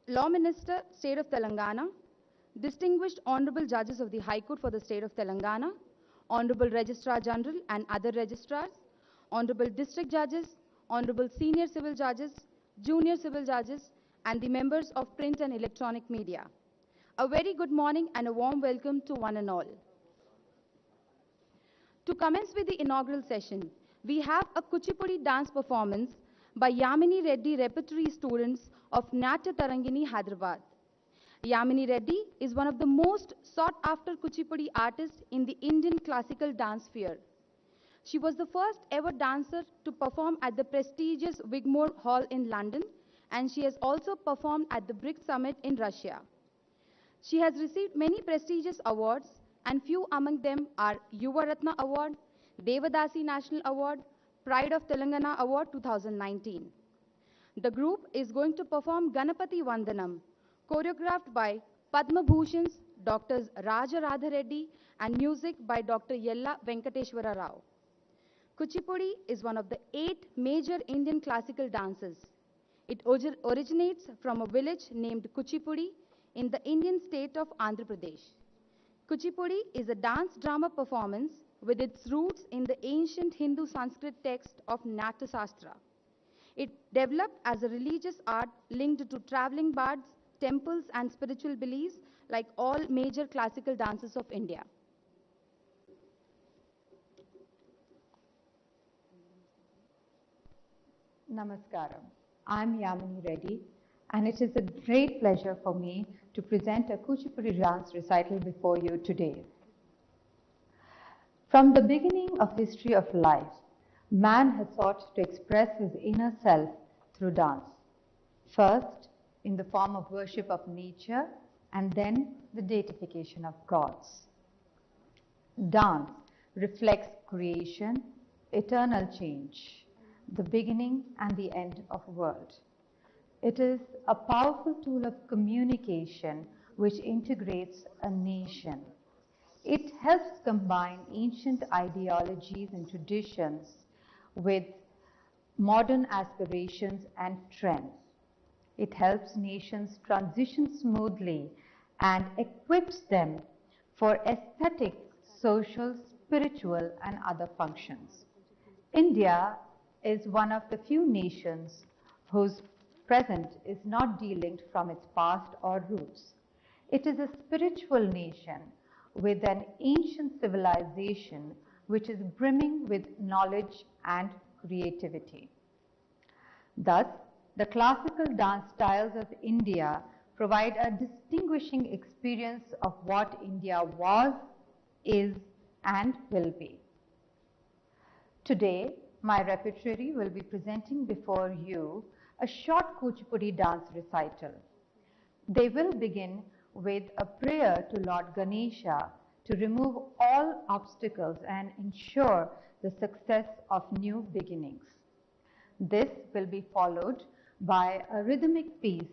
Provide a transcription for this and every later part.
Law Minister, State of Telangana, distinguished honorable judges of the High Court for the State of Telangana, honorable Registrar General and other registrars, honorable district judges, honorable senior civil judges, junior civil judges, and the members of print and electronic media. A very good morning and a warm welcome to one and all. To commence with the inaugural session, we have a Kuchipudi dance performance by Yamini Reddy repertory students of Natya Tarangini, Hyderabad. Yamini Reddy is one of the most sought-after Kuchipudi artists in the Indian classical dance sphere. She was the first ever dancer to perform at the prestigious Wigmore Hall in London, and she has also performed at the BRICS Summit in Russia. She has received many prestigious awards, and few among them are Yuva Ratna Award, Devadasi National Award, Pride of Telangana Award 2019. The group is going to perform Ganapati Vandanam, choreographed by Padma Bhushans, Drs. Raja Radha Reddy, and music by Dr. Yella Venkateshwara Rao. Kuchipudi is one of the 8 major Indian classical dances. It originates from a village named Kuchipudi in the Indian state of Andhra Pradesh. Kuchipudi is a dance drama performance with its roots in the ancient Hindu Sanskrit text of Natya Shastra. It developed as a religious art linked to traveling bards, temples, and spiritual beliefs like all major classical dances of India. Namaskaram. I'm Yamini Reddy, and it is a great pleasure for me to present a Kuchipudi dance recital before you today. From the beginning of history of life, man has sought to express his inner self through dance. First, in the form of worship of nature, and then the deification of gods. Dance reflects creation, eternal change, the beginning and the end of the world. It is a powerful tool of communication which integrates a nation. It helps combine ancient ideologies and traditions with modern aspirations and trends. It helps nations transition smoothly and equips them for aesthetic, social, spiritual, and other functions. India is one of the few nations whose present is not delinked from its past or roots. It is a spiritual nation with an ancient civilization which is brimming with knowledge and creativity. Thus, the classical dance styles of India provide a distinguishing experience of what India was, is, and will be. Today, my repertory will be presenting before you a short Kuchipudi dance recital. They will begin with a prayer to Lord Ganesha to remove all obstacles and ensure the success of new beginnings. This will be followed by a rhythmic piece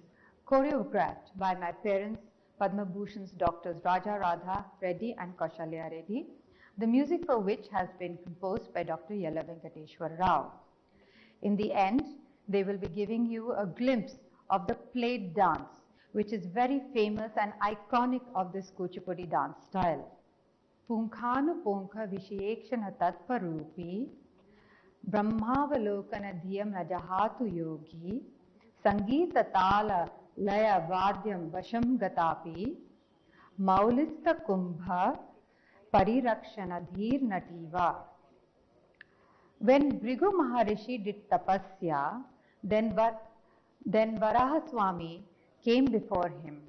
choreographed by my parents, Padma Bhushan's Drs. Raja Radha Reddy and Kaushalya Reddy, the music for which has been composed by Dr. Yella Venkateshwara Rao. In the end, they will be giving you a glimpse of the plate dance, which is very famous and iconic of this Kuchipudi dance style. Punkhanu Punkha Vishekshana Tatparupi Brahmavalokana Dhyam Rajahatu Yogi Sangeeta Tala Laya Vadyam Vasham Gatapi Maulista Kumbha Parirakshana Dhir Nativa. When Bhrigu Maharishi did tapasya, then Varahaswami came before him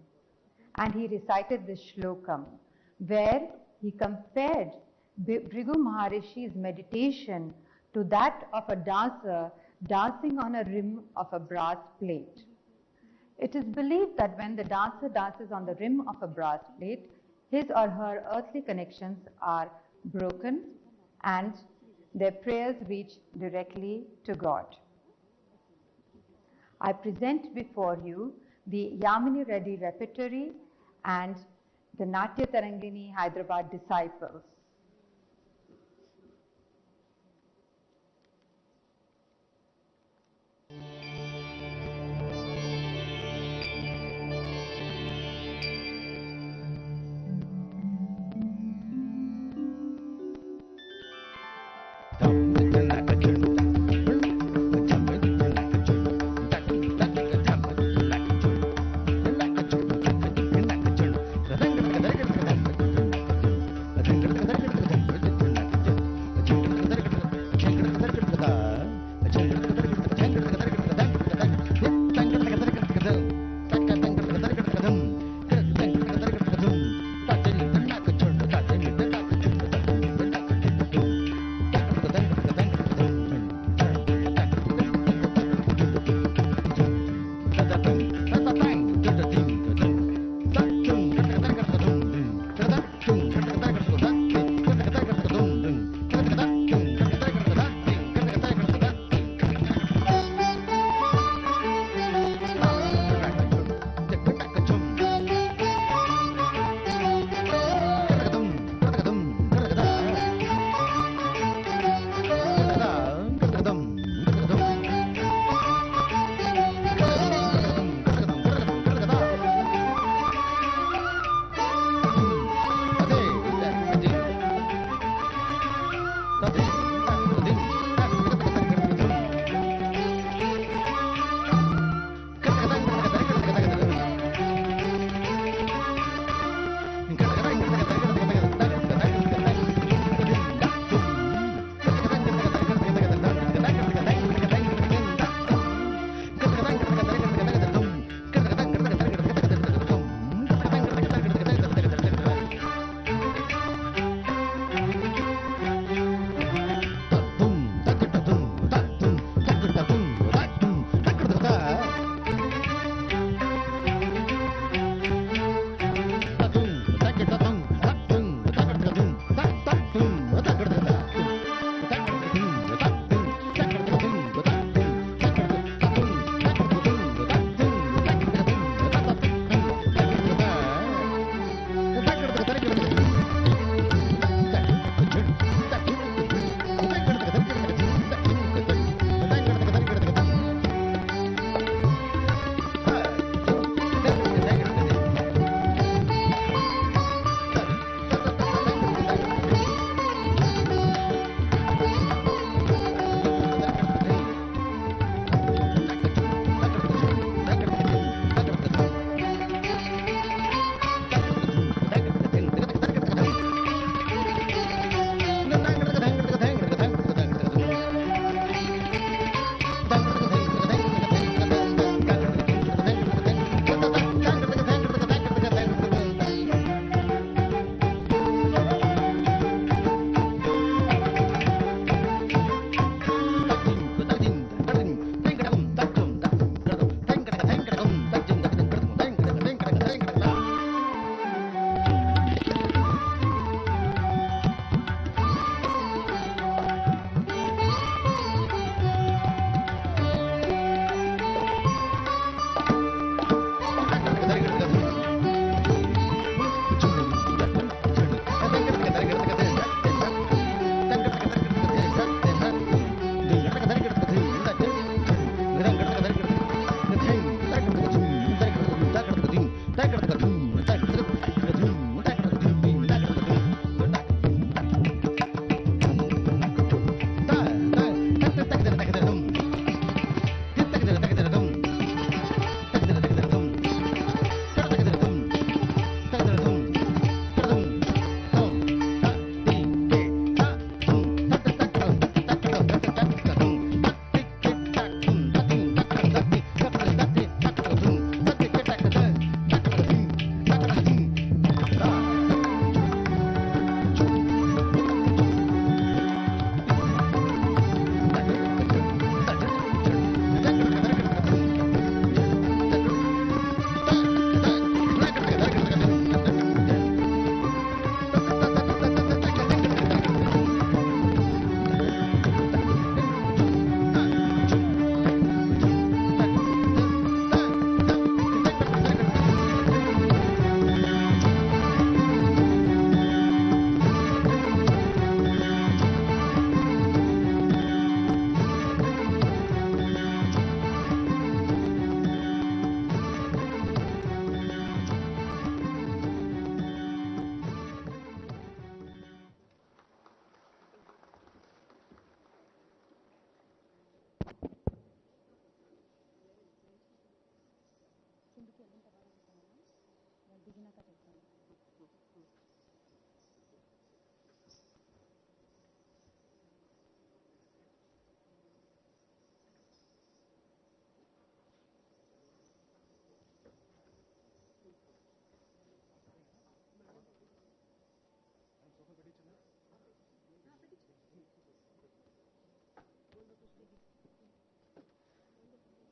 and he recited this shlokam where he compared Bhrigu Maharishi's meditation to that of a dancer dancing on a rim of a brass plate. It is believed that when the dancer dances on the rim of a brass plate, his or her earthly connections are broken and their prayers reach directly to God. I present before you the Yamini Reddy repertory and the Natya Tarangini Hyderabad disciples.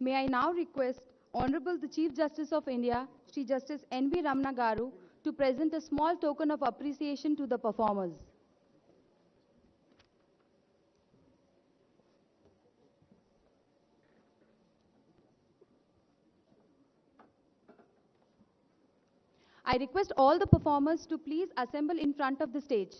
May I now request Honorable the Chief Justice of India, Shri Justice N.V. Ramana Garu, to present a small token of appreciation to the performers. I request all the performers to please assemble in front of the stage.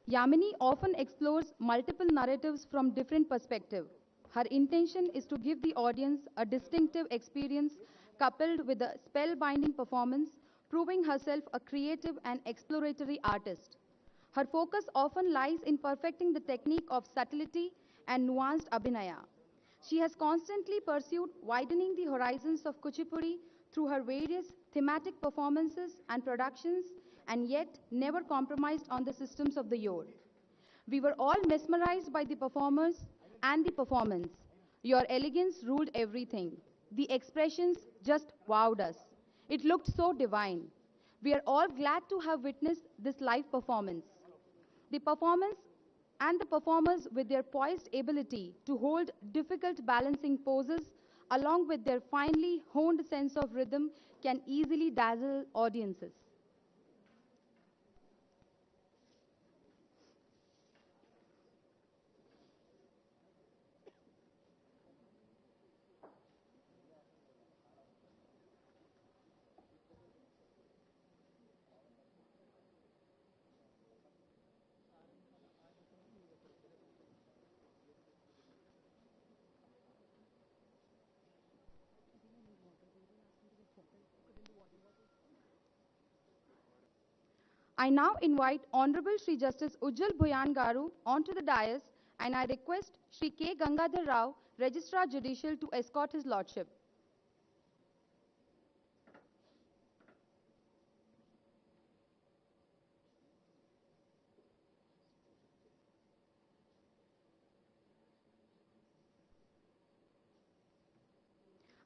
Yamini often explores multiple narratives from different perspectives. Her intention is to give the audience a distinctive experience coupled with a spellbinding performance, proving herself a creative and exploratory artist. Her focus often lies in perfecting the technique of subtlety and nuanced abhinaya. She has constantly pursued widening the horizons of Kuchipudi through her various thematic performances and productions, and yet never compromised on the systems of the yore. We were all mesmerized by the performers and the performance. Your elegance ruled everything. The expressions just wowed us. It looked so divine. We are all glad to have witnessed this live performance. The performance and the performers, with their poised ability to hold difficult balancing poses along with their finely honed sense of rhythm, can easily dazzle audiences. I now invite Honorable Shri Justice Ujjal Bhuyan Garu onto the dais, and I request Shri K. Gangadhar Rao, Registrar Judicial, to escort his lordship.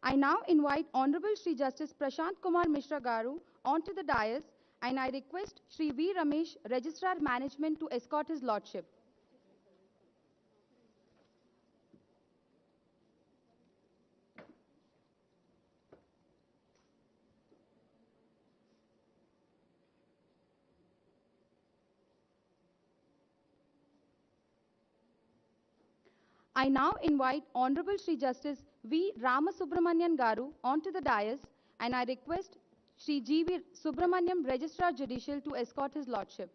I now invite Honorable Shri Justice Prashant Kumar Mishra Garu onto the dais, and I request Shri V. Ramesh, Registrar Management, to escort his lordship. I now invite Honorable Shri Justice V. Ramasubramanian Garu onto the dais, and I request Shri G. V. Subramaniam, Registrar Judicial, to escort his lordship.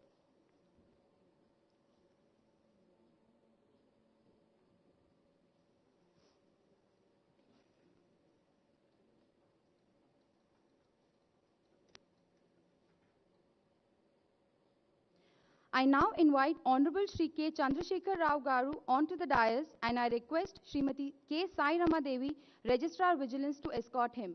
I now invite Honorable Shri K. Chandrasekhar Rao Garu onto the dais, and I request Srimati K. Sai Rama Devi, Registrar Vigilance, to escort him.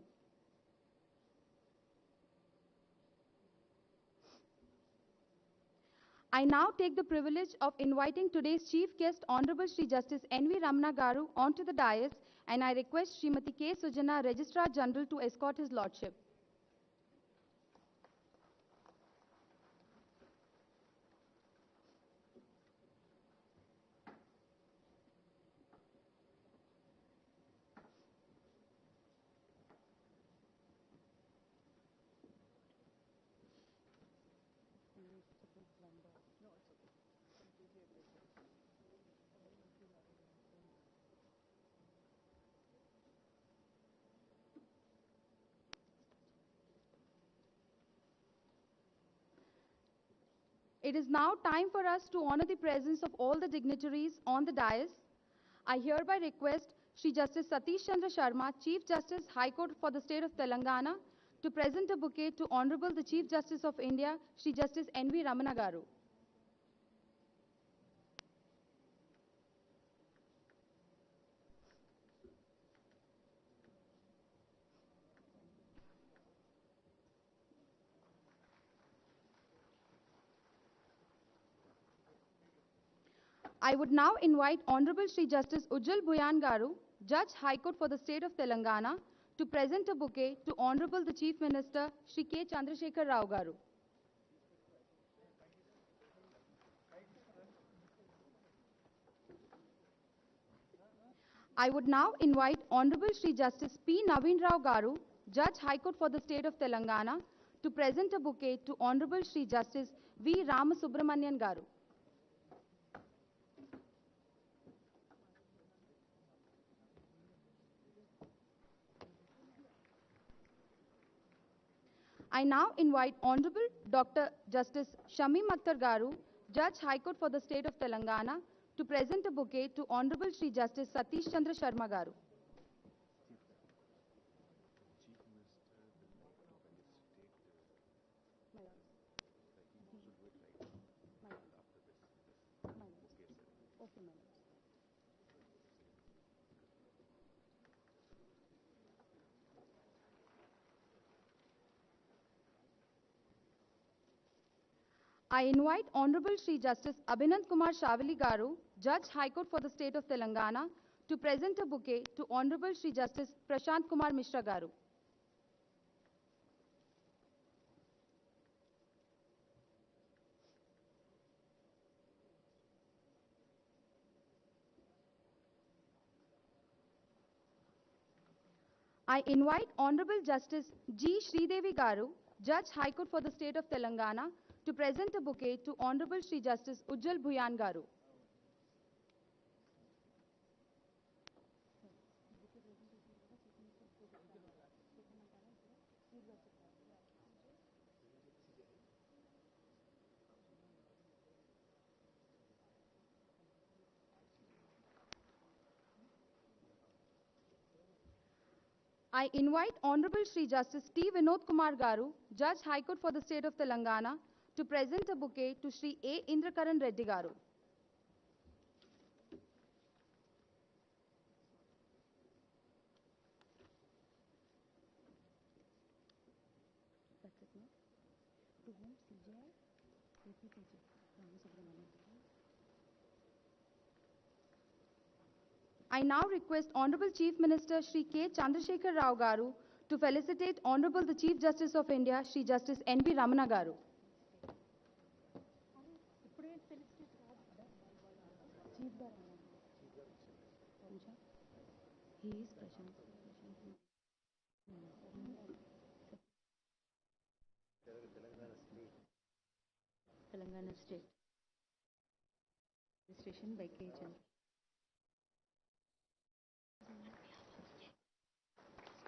I now take the privilege of inviting today's chief guest, Honorable Shri Justice N.V. Ramana Garu, onto the dais, and I request Srimati K. Sujana, Registrar General, to escort his lordship. It is now time for us to honor the presence of all the dignitaries on the dais. I hereby request Shri Justice Satish Chandra Sharma, Chief Justice, High Court for the State of Telangana, to present a bouquet to Honorable the Chief Justice of India, Shri Justice N.V. Ramana Garu. I would now invite Honorable Shri Justice Ujjal Bhuyan Garu, Judge High Court for the State of Telangana, to present a bouquet to Honorable the Chief Minister Shri K. Chandrasekhar Rao Garu. I would now invite Honorable Shri Justice P. Naveen Rao Garu, Judge High Court for the State of Telangana, to present a bouquet to Honorable Shri Justice V. Ramasubramanian Garu. I now invite Honorable Dr. Justice Shamim Akhtar Garu, Judge High Court for the State of Telangana, to present a bouquet to Honorable Shri Justice Satish Chandra Sharma Garu. I invite Honorable Shri Justice Abhinand Kumar Shavali Garu, Judge High Court for the State of Telangana, to present a bouquet to Honorable Shri Justice Prashant Kumar Mishra Garu. I invite Honorable Justice G. Sridevi Garu, Judge High Court for the State of Telangana, to present a bouquet to Honorable Shri Justice Ujjal Bhuyan Garu. I invite Honorable Shri Justice T. Vinod Kumar Garu, Judge High Court for the State of Telangana, to present a bouquet to Shri A. Indrakaran Reddy Garu. I now request Honorable Chief Minister Shri K. Chandrasekhar Rao Garu to felicitate Honorable the Chief Justice of India, Shri Justice N.V. Ramana Garu. He is Prashant. Telangana State. Registration by K. Chandra.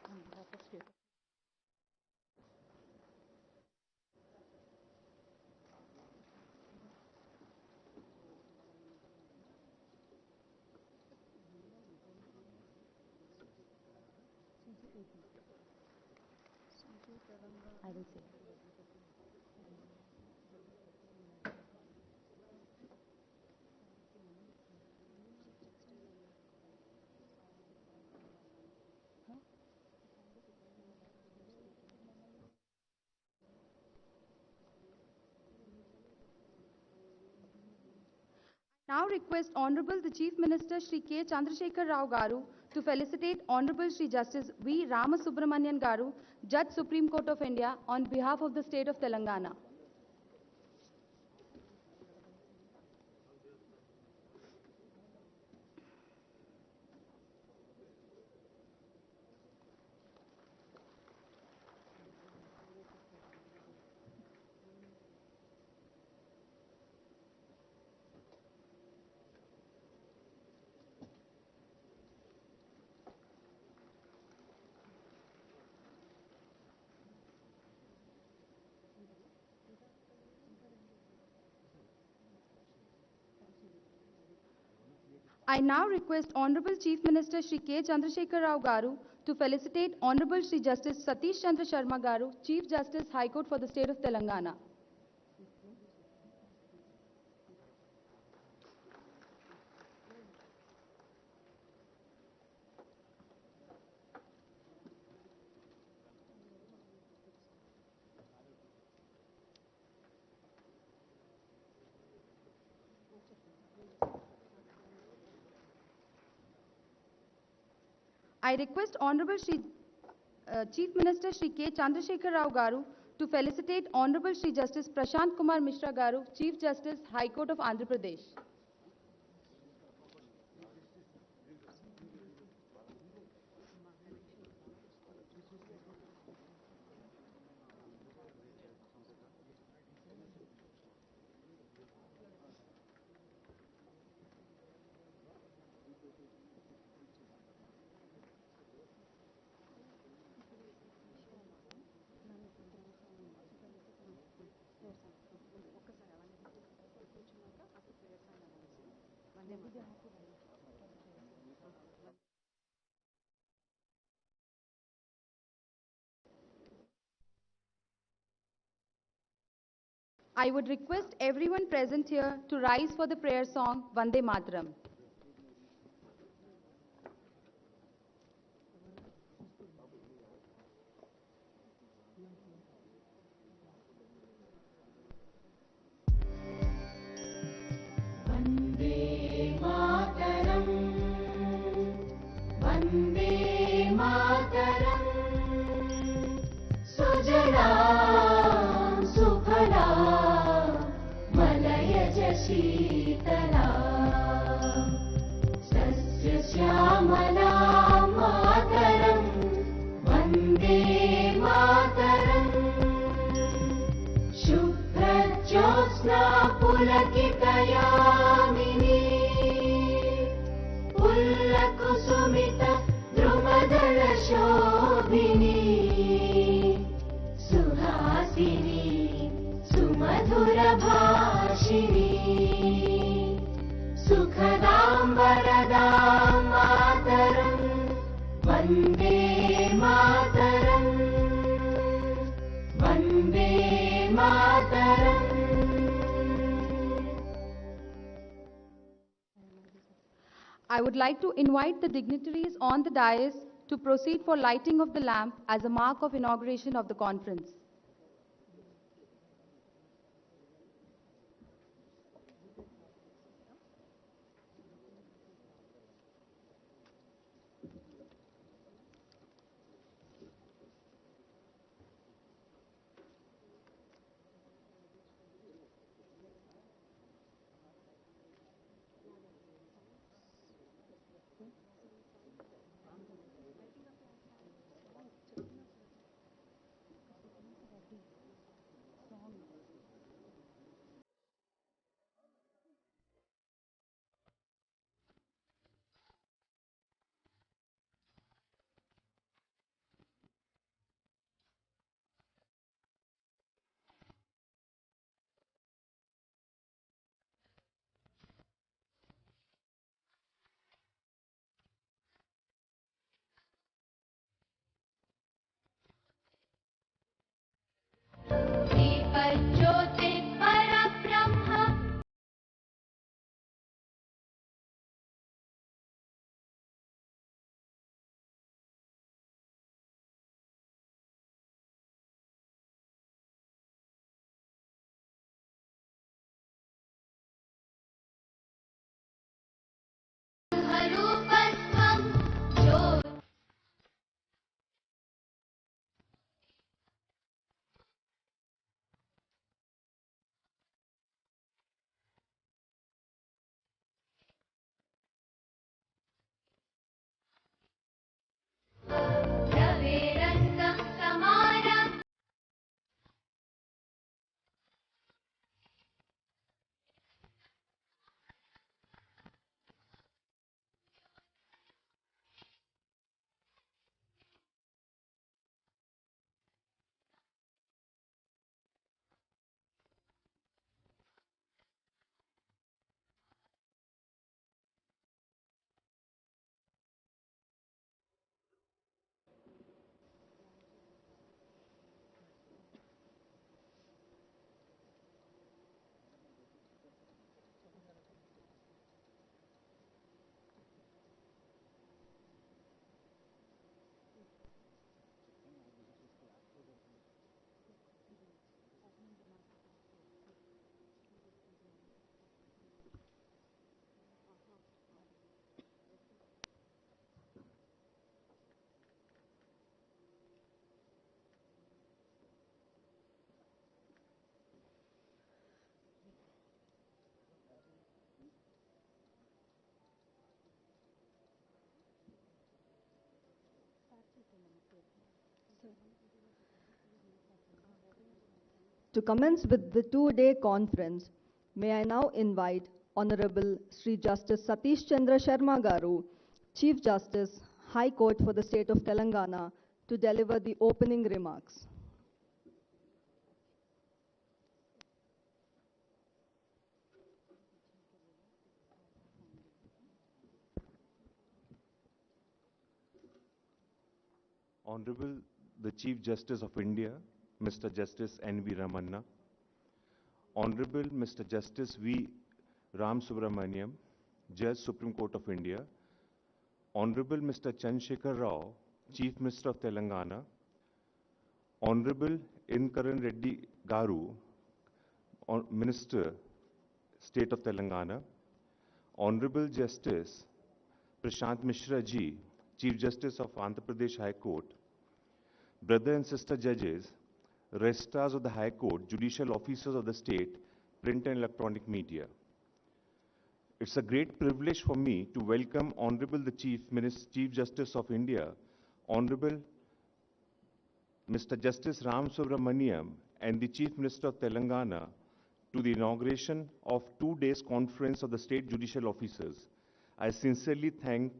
On behalf of State. I will say. Now request Honorable the Chief Minister Shri K. Chandrasekhar Rao Garu to felicitate Honorable Shri Justice V. Ramasubramanian Garu, Judge Supreme Court of India, on behalf of the State of Telangana. I now request Honorable Chief Minister Shri K. Chandrasekhar Rao Garu to felicitate Honorable Shri Justice Satish Chandra Sharma Garu, Chief Justice, High Court for the State of Telangana. I request Honorable Chief Minister Shri K. Chandrasekhar Rao Garu to felicitate Honorable Shri Justice Prashant Kumar Mishra Garu, Chief Justice, High Court of Andhra Pradesh. I would request everyone present here to rise for the prayer song Vande Mataram. Vande Mataram, Vande Mataram, Sujalam Sukhalam, Malayaj Sheetalam, Sasya Syamalam Mataram, Vande Mataram, Shubhra Jyotsna Pulakitayamini, Pullakusumita Drumadala Shobhini, Suhasini, Sumadhura Bhashini, Sukhadam Varadam Mataram, Vande Mataram, Vande Mataram. I would like to invite the dignitaries on the dais to proceed for lighting of the lamp as a mark of inauguration of the conference. To commence with the two-day conference, may I now invite Honorable Sri Justice Satish Chandra Sharma Garu, Chief Justice, High Court for the State of Telangana, to deliver the opening remarks. Honorable the Chief Justice of India, Mr. Justice N.V. Ramanna, Honorable Mr. Justice V. Ram Subramaniam, Judge Supreme Court of India, Honorable Mr. Chandrasekhar Rao, Chief Minister of Telangana, Honorable Inkaran Reddy Garu, Minister, State of Telangana, Honorable Justice Prashant Mishra Ji, Chief Justice of Andhra Pradesh High Court, brother and sister judges, registrars of the High Court, judicial officers of the state, print and electronic media. It's a great privilege for me to welcome Honorable the Chief Justice of India, Honorable Mr. Justice Ram Subramaniam and the Chief Minister of Telangana to the inauguration of 2 days conference of the state judicial officers. I sincerely thank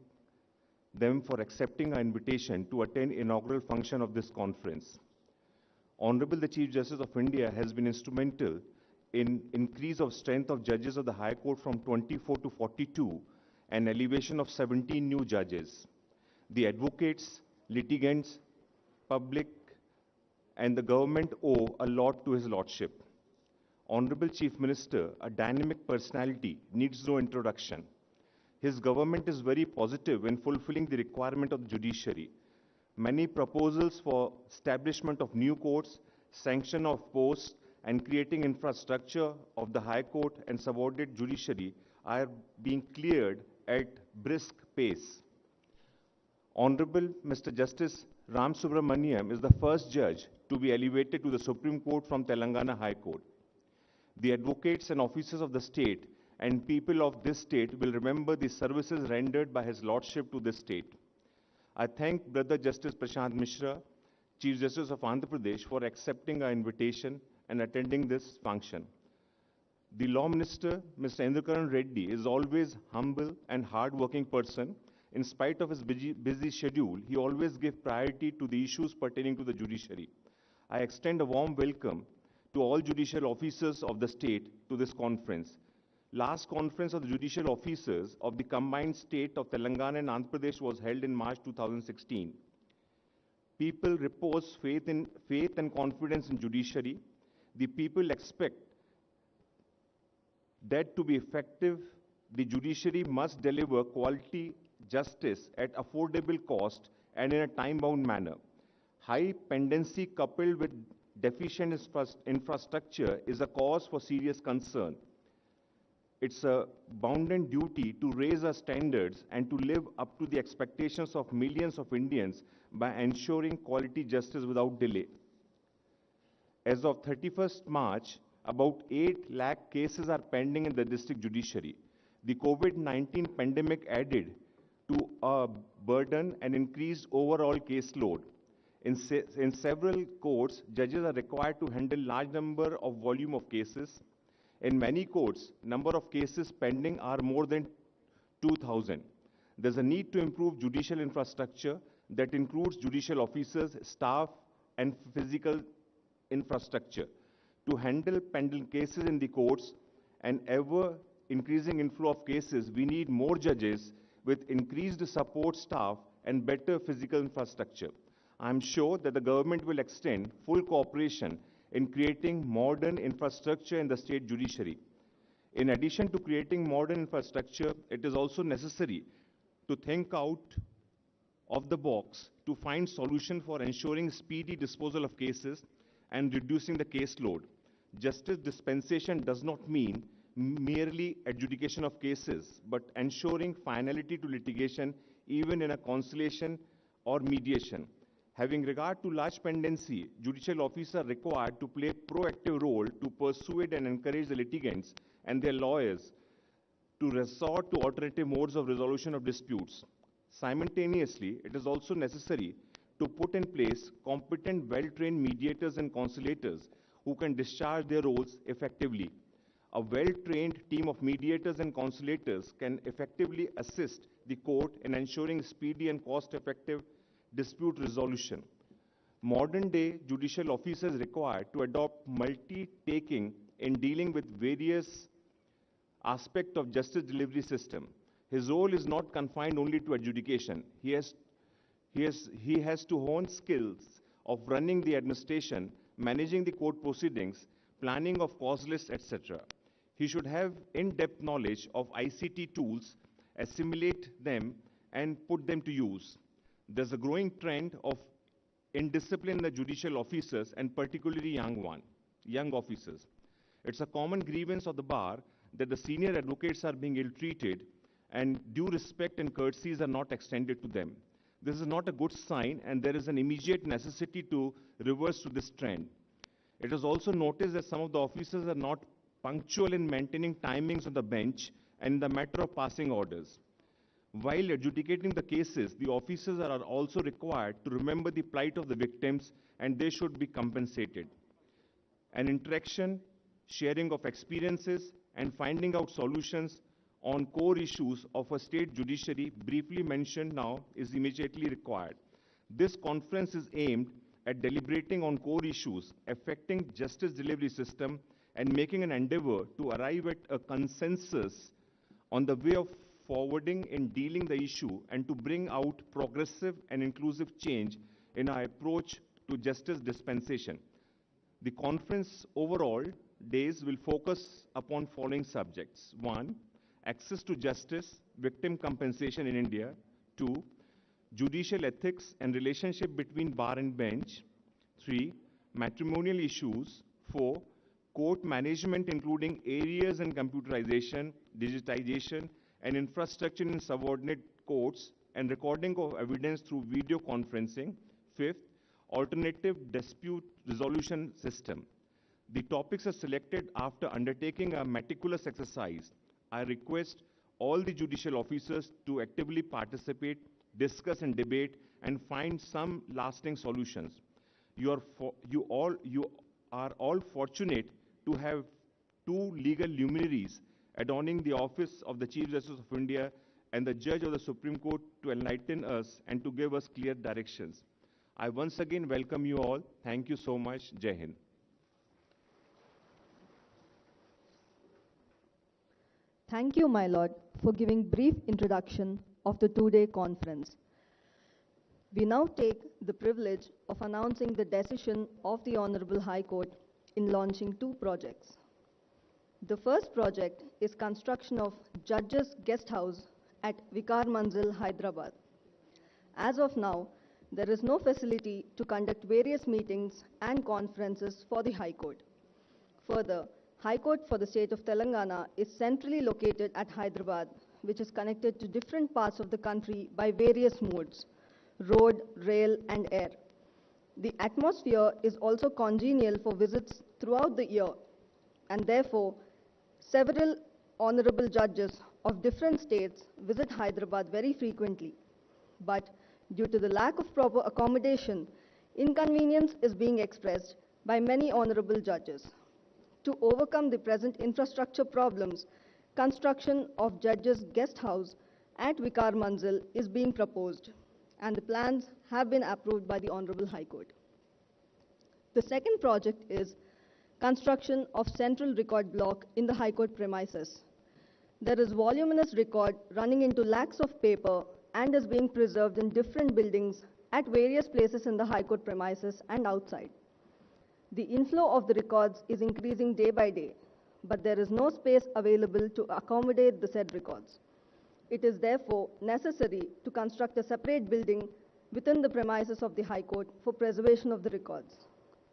them for accepting our invitation to attend inaugural function of this conference. Honorable the Chief Justice of India has been instrumental in increase of strength of judges of the High Court from 24 to 42 and elevation of 17 new judges. The advocates, litigants, public and the government owe a lot to his lordship. Honorable Chief Minister, a dynamic personality, needs no introduction. His government is very positive in fulfilling the requirement of the judiciary. Many proposals for establishment of new courts, sanction of posts, and creating infrastructure of the High Court and subordinate judiciary are being cleared at brisk pace. Honorable Mr. Justice Ram Subramaniam is the first judge to be elevated to the Supreme Court from Telangana High Court. The advocates and officers of the state and people of this state will remember the services rendered by his lordship to this state. I thank Brother Justice Prashant Mishra, Chief Justice of Andhra Pradesh, for accepting our invitation and attending this function. The Law Minister, Mr. Indrakaran Reddy, is always humble and hard-working person. In spite of his busy schedule, he always gives priority to the issues pertaining to the judiciary. I extend a warm welcome to all judicial officers of the state to this conference. Last conference of the judicial officers of the combined state of Telangana and Andhra Pradesh was held in March 2016. People repose faith and confidence in judiciary. The people expect that to be effective, the judiciary must deliver quality justice at affordable cost and in a time-bound manner. High pendency coupled with deficient infrastructure is a cause for serious concern. It's a bounden duty to raise our standards and to live up to the expectations of millions of Indians by ensuring quality justice without delay. As of 31st March, about 8 lakh cases are pending in the district judiciary. The COVID-19 pandemic added to a burden and increased overall caseload. In several courts, judges are required to handle large number of volume of cases. In many courts, number of cases pending are more than 2,000. There's a need to improve judicial infrastructure that includes judicial officers, staff, and physical infrastructure. To handle pending cases in the courts and ever increasing inflow of cases, we need more judges with increased support staff and better physical infrastructure. I'm sure that the government will extend full cooperation in creating modern infrastructure in the state judiciary. In addition to creating modern infrastructure, it is also necessary to think out of the box to find solution for ensuring speedy disposal of cases and reducing the caseload. Justice dispensation does not mean merely adjudication of cases, but ensuring finality to litigation even in a conciliation or mediation. Having regard to large pendency, judicial officers are required to play a proactive role to persuade and encourage the litigants and their lawyers to resort to alternative modes of resolution of disputes. Simultaneously, it is also necessary to put in place competent, well-trained mediators and conciliators who can discharge their roles effectively. A well-trained team of mediators and conciliators can effectively assist the court in ensuring speedy and cost-effective dispute resolution. Modern-day judicial officers required to adopt multi-taking in dealing with various aspects of justice delivery system. His role is not confined only to adjudication. He has to hone skills of running the administration, managing the court proceedings, planning of cause lists, etc. He should have in-depth knowledge of ICT tools, assimilate them, and put them to use. There's a growing trend of indiscipline in the judicial officers, and particularly young officers. It's a common grievance of the bar that the senior advocates are being ill-treated and due respect and courtesies are not extended to them. This is not a good sign, and there is an immediate necessity to reverse to this trend. It is also noticed that some of the officers are not punctual in maintaining timings on the bench and in the matter of passing orders. While adjudicating the cases, the officers are also required to remember the plight of the victims, and they should be compensated. An interaction, sharing of experiences, and finding out solutions on core issues of a state judiciary briefly mentioned now is immediately required. This conference is aimed at deliberating on core issues affecting justice delivery system and making an endeavor to arrive at a consensus on the way of forwarding in dealing the issue and to bring out progressive and inclusive change in our approach to justice dispensation. The conference overall days will focus upon following subjects. 1. Access to justice, victim compensation in India. 2. Judicial ethics and relationship between bar and bench. 3. Matrimonial issues. 4. Court management, including areas and computerization, digitization, and infrastructure in subordinate courts, and recording of evidence through video conferencing. 5th, alternative dispute resolution system. The topics are selected after undertaking a meticulous exercise. I request all the judicial officers to actively participate, discuss and debate, and find some lasting solutions. You are all fortunate to have two legal luminaries adorning the office of the Chief Justice of India and the Judge of the Supreme Court to enlighten us and to give us clear directions. I once again welcome you all. Thank you so much. Jai Hind. Thank you, my lord, for giving brief introduction of the two-day conference. We now take the privilege of announcing the decision of the Honorable High Court in launching two projects. The first project is construction of Judges Guest House at Vikar Manzil, Hyderabad. As of now, there is no facility to conduct various meetings and conferences for the High Court. Further, High Court for the state of Telangana is centrally located at Hyderabad, which is connected to different parts of the country by various modes: road, rail, and air. The atmosphere is also congenial for visits throughout the year, and therefore, several honorable judges of different states visit Hyderabad very frequently. But due to the lack of proper accommodation, inconvenience is being expressed by many honorable judges. To overcome the present infrastructure problems, construction of Judges Guest House at Vikar Manzil is being proposed, and the plans have been approved by the Honorable High Court. The second project is construction of central record block in the High Court premises. There is voluminous record running into lakhs of paper and is being preserved in different buildings at various places in the High Court premises and outside. The inflow of the records is increasing day by day, but there is no space available to accommodate the said records. It is therefore necessary to construct a separate building within the premises of the High Court for preservation of the records.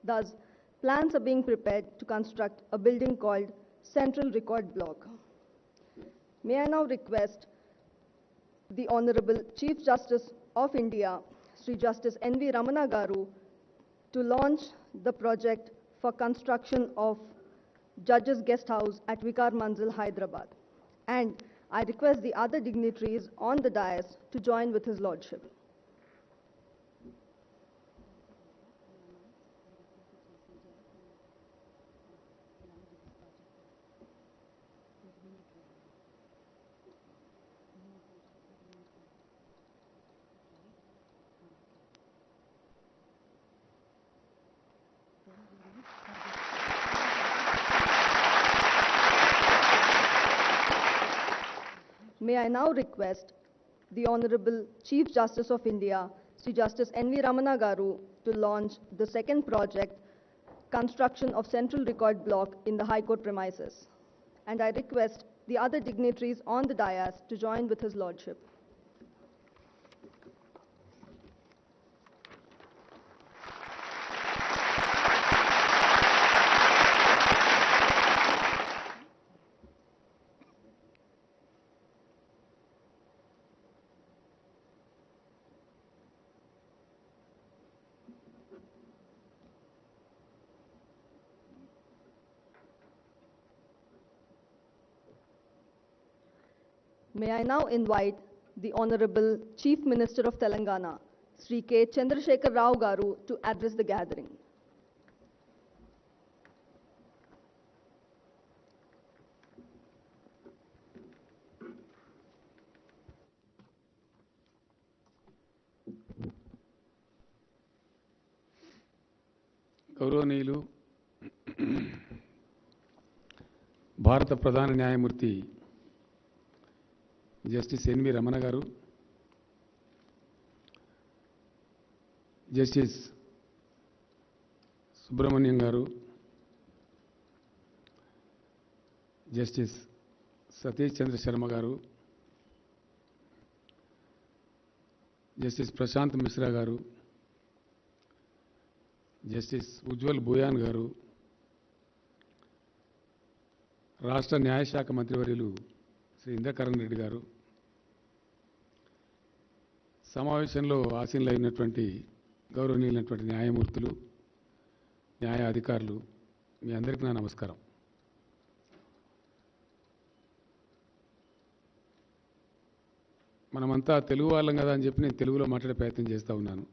Thus, plans are being prepared to construct a building called Central Record Block. May I now request the Honorable Chief Justice of India, Sri Justice N.V. Ramana Garu, to launch the project for construction of Judges Guest House at Vikar Manzil, Hyderabad. And I request the other dignitaries on the dais to join with His Lordship. May I now request the Honorable Chief Justice of India, Sri Justice N.V. Ramana Garu, to launch the second project, construction of Central Record Block in the High Court premises. And I request the other dignitaries on the dais to join with His Lordship. May I now invite the Honorable Chief Minister of Telangana, Sri K. Chandrasekhar Rao Garu, to address the gathering. గౌరవనీయులు భారత ప్రధాన న్యాయమూర్తి justice N V Ramana గారు, justice Subrahmanyam గారు, justice Satish చంద్ర శర్మ గారు, justice Prashanth Mishra గారు, justice Ujjwal Bhuyan గారు, రాష్ట్ర న్యాయశాఖ మంత్రివర్యులు శ్రీ ఇంద్రకరణ్ రెడ్డి గారు, సమావేశంలో ఆసీనులైనటువంటి గౌరవనీయులైనటువంటి న్యాయమూర్తులు, న్యాయ అధికారులు, మీ అందరికీ నా నమస్కారం. మనమంతా తెలుగు వాళ్ళం కదా అని చెప్పి నేను తెలుగులో మాట్లాడే ప్రయత్నం చేస్తూ ఉన్నాను.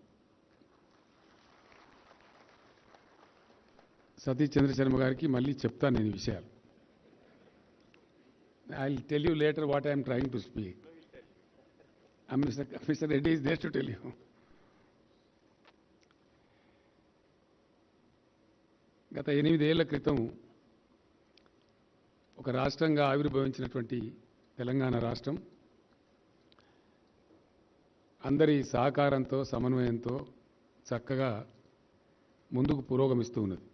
సతీష్ చంద్ర శర్మ గారికి మళ్ళీ చెప్తాను నేను ఈ విషయాలు. I'll tell you later what I am trying to speak. Mr. Reddy is there to tell you. గత 8 ఏళ్ల క్రితం ఒక రాష్ట్రంగా ఆవిర్భవించినటువంటి తెలంగాణ రాష్ట్రం అందరి సహకారంతో, సమన్వయంతో చక్కగా ముందుకు పురోగమిస్తూ ఉన్నది.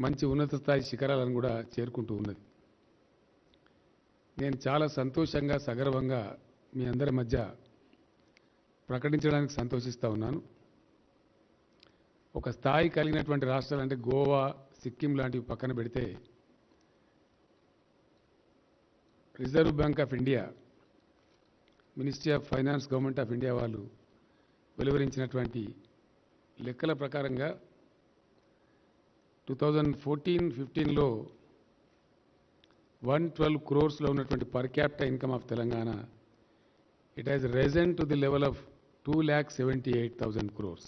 మంచి ఉన్నత స్థాయి శిఖరాలను కూడా చేరుకుంటూ ఉన్నది. నేను చాలా సంతోషంగా, సగర్వంగా మీ అందరి మధ్య ప్రకటించడానికి సంతోషిస్తూ ఉన్నాను. ఒక స్థాయి కలిగినటువంటి రాష్ట్రాలు అంటే గోవా, సిక్కిం లాంటివి పక్కన పెడితే reserve bank of India, ministry of finance, government of India వాళ్ళు వెలువరించినటువంటి లెక్కల ప్రకారంగా 2014-15లో 112 crores ఉన్నటువంటి per capital income of Telangana, it has Ryzen to the level of 2,78,000 crores.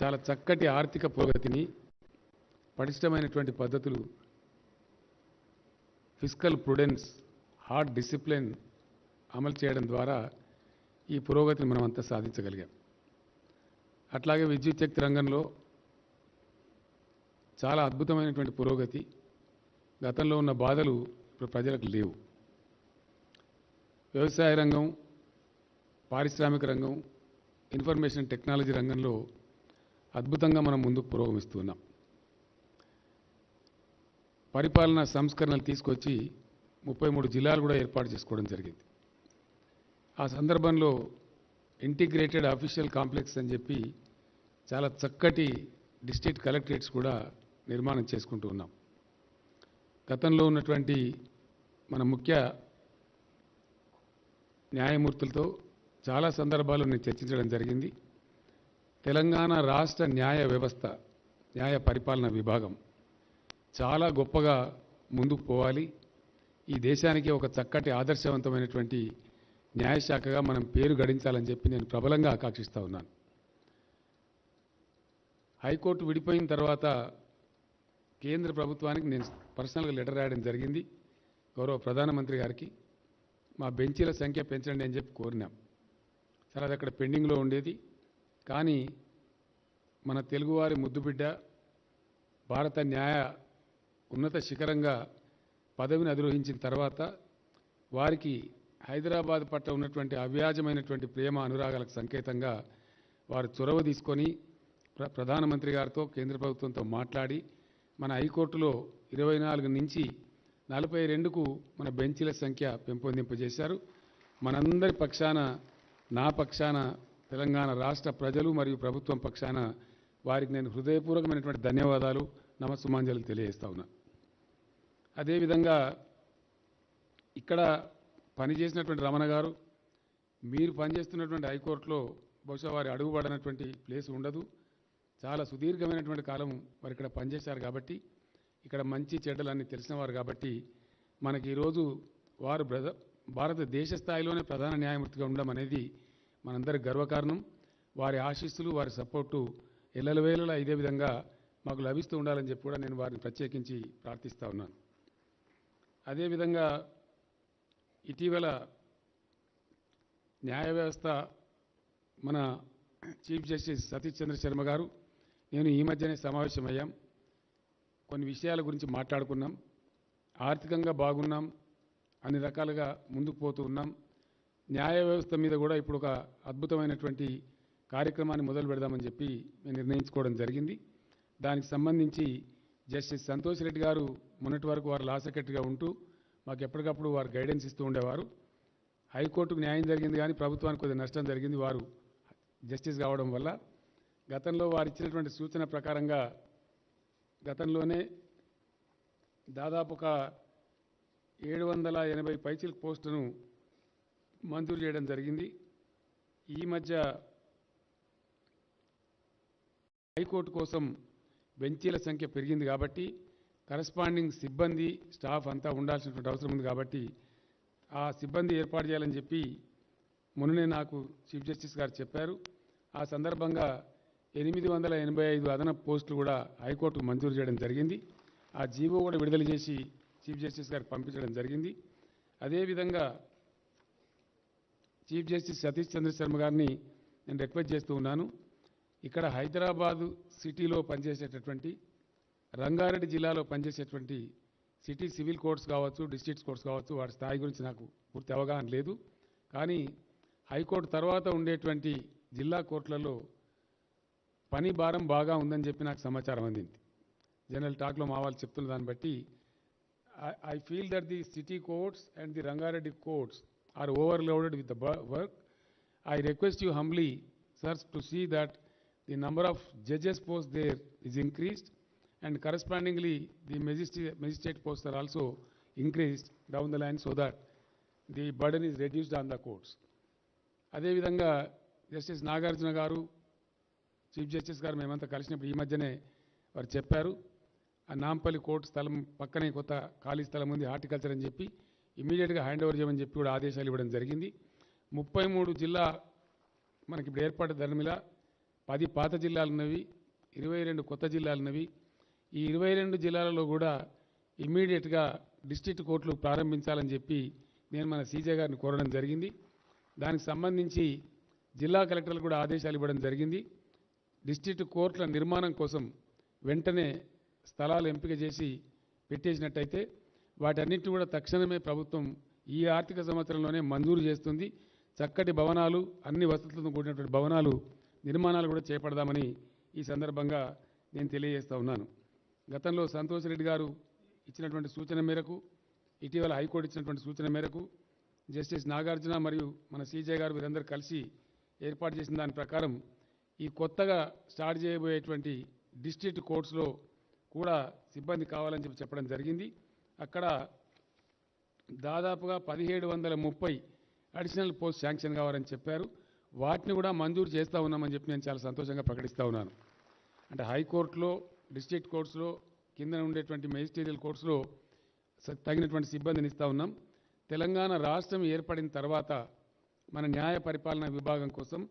చాలా చక్కటి ఆర్థిక పురోగతిని, పటిష్టమైనటువంటి పద్ధతులు, ఫిస్కల్ ప్రుడెన్స్, హార్డ్ డిసిప్లిన్ అమలు చేయడం ద్వారా ఈ పురోగతిని మనమంతా సాధించగలిగాం. అట్లాగే విద్యుత్ శక్తి రంగంలో చాలా అద్భుతమైనటువంటి పురోగతి. గతంలో ఉన్న బాధలు ఇప్పుడు ప్రజలకు లేవు. వ్యవసాయ రంగం, పారిశ్రామిక రంగం, ఇన్ఫర్మేషన్ టెక్నాలజీ రంగంలో అద్భుతంగా మనం ముందుకు పురోగమిస్తున్నాం. పరిపాలనా సంస్కరణలు తీసుకొచ్చి 33 జిల్లాలు కూడా ఏర్పాటు చేసుకోవడం జరిగింది. ఆ సందర్భంలో ఇంటిగ్రేటెడ్ అఫీషియల్ కాంప్లెక్స్ అని చెప్పి చాలా చక్కటి డిస్ట్రిక్ట్ కలెక్టరేట్స్ కూడా నిర్మాణం చేసుకుంటూ ఉన్నాం. గతంలో ఉన్నటువంటి మన ముఖ్య న్యాయమూర్తులతో చాలా సందర్భాల్లో నేను చర్చించడం జరిగింది. తెలంగాణ రాష్ట్ర న్యాయ వ్యవస్థ, న్యాయ పరిపాలన విభాగం చాలా గొప్పగా ముందుకు పోవాలి. ఈ దేశానికి ఒక చక్కటి ఆదర్శవంతమైనటువంటి న్యాయశాఖగా మనం పేరు గడించాలని చెప్పి నేను ప్రబలంగా ఆకాంక్షిస్తూ ఉన్నాను. హైకోర్టు విడిపోయిన తర్వాత కేంద్ర ప్రభుత్వానికి నేను పర్సనల్గా లెటర్ రాయడం జరిగింది. గౌరవ ప్రధానమంత్రి గారికి మా బెంచీల సంఖ్య పెంచండి అని చెప్పి కోరినాం. సరే, అది అక్కడ పెండింగ్లో ఉండేది. కానీ మన తెలుగువారి ముద్దుబిడ్డ, భారత న్యాయ ఉన్నత శిఖరంగా పదవిని అధిరోహించిన తర్వాత వారికి హైదరాబాద్ పట్ల ఉన్నటువంటి అవ్యాజమైనటువంటి ప్రేమ అనురాగాలకు సంకేతంగా వారు చొరవ తీసుకొని ప్రధానమంత్రి గారితో కేంద్ర ప్రభుత్వంతో మాట్లాడి మన హైకోర్టులో 24 నుంచి 42కు మన బెంచీల సంఖ్య పెంపొందింపజేశారు. మనందరి పక్షాన, నా పక్షాన, తెలంగాణ రాష్ట్ర ప్రజలు మరియు ప్రభుత్వం పక్షాన వారికి నేను హృదయపూర్వకమైనటువంటి ధన్యవాదాలు, నమస్సుమాంజలు తెలియజేస్తా ఉన్నా. అదేవిధంగా ఇక్కడ పనిచేసినటువంటి రమణ గారు, మీరు పనిచేస్తున్నటువంటి హైకోర్టులో బహుశా వారి అడుగుపడనటువంటి ప్లేస్ ఉండదు. చాలా సుదీర్ఘమైనటువంటి కాలం వారు ఇక్కడ పనిచేశారు కాబట్టి, ఇక్కడ మంచి చెడ్డలన్నీ తెలిసిన వారు కాబట్టి, మనకి ఈరోజు వారు భారతదేశ స్థాయిలోనే ప్రధాన న్యాయమూర్తిగా ఉండడం అనేది మనందరి గర్వకారణం. వారి ఆశీస్సులు, వారి సపోర్టు ఎల్లవేళలా ఇదే విధంగా మాకు లభిస్తూ ఉండాలని చెప్పి కూడా నేను వారిని ప్రత్యేకించి ప్రార్థిస్తూ ఉన్నాను. అదేవిధంగా ఇటీవల న్యాయ వ్యవస్థ మన చీఫ్ జస్టిస్ సతీష్ చంద్ర శర్మ గారు, నేను ఈ మధ్యనే సమావేశమయ్యాం. కొన్ని విషయాల గురించి మాట్లాడుకున్నాం. ఆర్థికంగా బాగున్నాం, అన్ని రకాలుగా ముందుకు పోతూ ఉన్నాం. న్యాయ వ్యవస్థ మీద కూడా ఇప్పుడు ఒక అద్భుతమైనటువంటి కార్యక్రమాన్ని మొదలు పెడదామని చెప్పి మేము నిర్ణయించుకోవడం జరిగింది. దానికి సంబంధించి జస్టిస్ సంతోష్ రెడ్డి గారు మొన్నటి వరకు వారు లా సెక్రటరీగా ఉంటూ మాకు ఎప్పటికప్పుడు వారు గైడెన్స్ ఇస్తూ ఉండేవారు. హైకోర్టుకు న్యాయం జరిగింది కానీ ప్రభుత్వానికి కొద్దిగా నష్టం జరిగింది వారు జస్టిస్ కావడం వల్ల. గతంలో వారు ఇచ్చినటువంటి సూచన ప్రకారంగా గతంలోనే దాదాపు ఒక 780 పైచిలకు పోస్టును మంజూరు చేయడం జరిగింది. ఈ మధ్య హైకోర్టు కోసం బెంచీల సంఖ్య పెరిగింది కాబట్టి కరస్పాండింగ్ సిబ్బంది, స్టాఫ్ అంతా ఉండాల్సినటువంటి అవసరం ఉంది కాబట్టి ఆ సిబ్బంది ఏర్పాటు చేయాలని చెప్పి మొన్ననే నాకు చీఫ్ జస్టిస్ గారు చెప్పారు. ఆ సందర్భంగా 885 అదనపు పోస్టులు కూడా హైకోర్టుకు మంజూరు చేయడం జరిగింది. ఆ జీవో కూడా విడుదల చేసి చీఫ్ జస్టిస్ గారికి పంపించడం జరిగింది. అదేవిధంగా చీఫ్ జస్టిస్ సతీష్ చంద్ర శర్మ గారిని నేను రిక్వెస్ట్ చేస్తూ ఉన్నాను. ఇక్కడ హైదరాబాదు సిటీలో పనిచేసేటటువంటి, రంగారెడ్డి జిల్లాలో పనిచేసేటువంటి సిటీ సివిల్ కోర్ట్స్ కావచ్చు, డిస్ట్రిక్ట్ కోర్ట్స్ కావచ్చు, వాటి స్థాయి గురించి నాకు పూర్తి అవగాహన లేదు. కానీ హైకోర్టు తర్వాత ఉండేటువంటి జిల్లా కోర్టులలో పని భారం బాగా ఉందని చెప్పి నాకు సమాచారం అందింది. జనరల్ టాక్లో మా వాళ్ళు చెప్తున్న దాన్ని బట్టి I feel that the city courts and the Rangareddy courts are overloaded with the work. I request you humbly, sirs, to see that the number of judges posts there is increased and correspondingly the magistrate posts are also increased down the line so that the burden is reduced on the courts. అదేవిధంగా justice Nagarjuna గారు, chief justice గారు మేమంతా కలిసినప్పుడు ఈ మధ్యనే వారు చెప్పారు, ఆ నాంపల్లి కోర్టు స్థలం పక్కనే కొత్త ఖాళీ స్థలం ఉంది హార్టికల్చర్ అని చెప్పి ఇమీడియట్గా హ్యాండ్ ఓవర్ చేయమని చెప్పి కూడా ఆదేశాలు ఇవ్వడం జరిగింది. 33 జిల్లా మనకి ఇప్పుడు ఏర్పాటు ధర్మిలా 10 పాత జిల్లాలు ఉన్నవి, 22 కొత్త జిల్లాలు ఉన్నవి. ఈ 22 జిల్లాలలో కూడా ఇమీడియట్గా డిస్ట్రిక్ట్ కోర్టులు ప్రారంభించాలని చెప్పి నేను మన సీజే గారిని కోరడం జరిగింది. దానికి సంబంధించి జిల్లా కలెక్టర్లు కూడా ఆదేశాలు ఇవ్వడం జరిగింది. డిస్ట్రిక్ట్ కోర్టుల నిర్మాణం కోసం వెంటనే స్థలాలు ఎంపిక చేసి పెట్టేసినట్టయితే వాటన్నిటిని కూడా తక్షణమే ప్రభుత్వం ఈ ఆర్థిక సంవత్సరంలోనే మంజూరు చేస్తుంది. చక్కటి భవనాలు, అన్ని వసతులతో కూడినటువంటి భవనాలు నిర్మాణాలు కూడా చేపడదామని ఈ సందర్భంగా నేను తెలియజేస్తూ ఉన్నాను. గతంలో సంతోష్ రెడ్డి గారు ఇచ్చినటువంటి సూచన మేరకు, ఇటీవల హైకోర్టు ఇచ్చినటువంటి సూచన మేరకు జస్టిస్ నాగార్జున మరియు మన సీజే గారు వీరందరూ కలిసి ఏర్పాటు చేసిన దాని ప్రకారం ఈ కొత్తగా స్టార్ట్ చేయబోయేటువంటి డిస్ట్రిక్ట్ కోర్ట్స్లో కూడా సిబ్బంది కావాలని చెప్పడం జరిగింది. అక్కడ దాదాపుగా 1730 అడిషనల్ పోస్ట్ శాంక్షన్ కావాలని చెప్పారు. వాటిని కూడా మంజూరు చేస్తూ ఉన్నామని చెప్పి నేను చాలా సంతోషంగా ప్రకటిస్తూ ఉన్నాను. అంటే హైకోర్టులో, డిస్ట్రిక్ట్ కోర్ట్స్లో, కింద ఉండేటువంటి మెజిస్ట్రేరియల్ కోర్ట్స్లో తగినటువంటి సిబ్బందిని ఇస్తూ ఉన్నాం. తెలంగాణ రాష్ట్రం ఏర్పడిన తర్వాత మన న్యాయ పరిపాలన విభాగం కోసం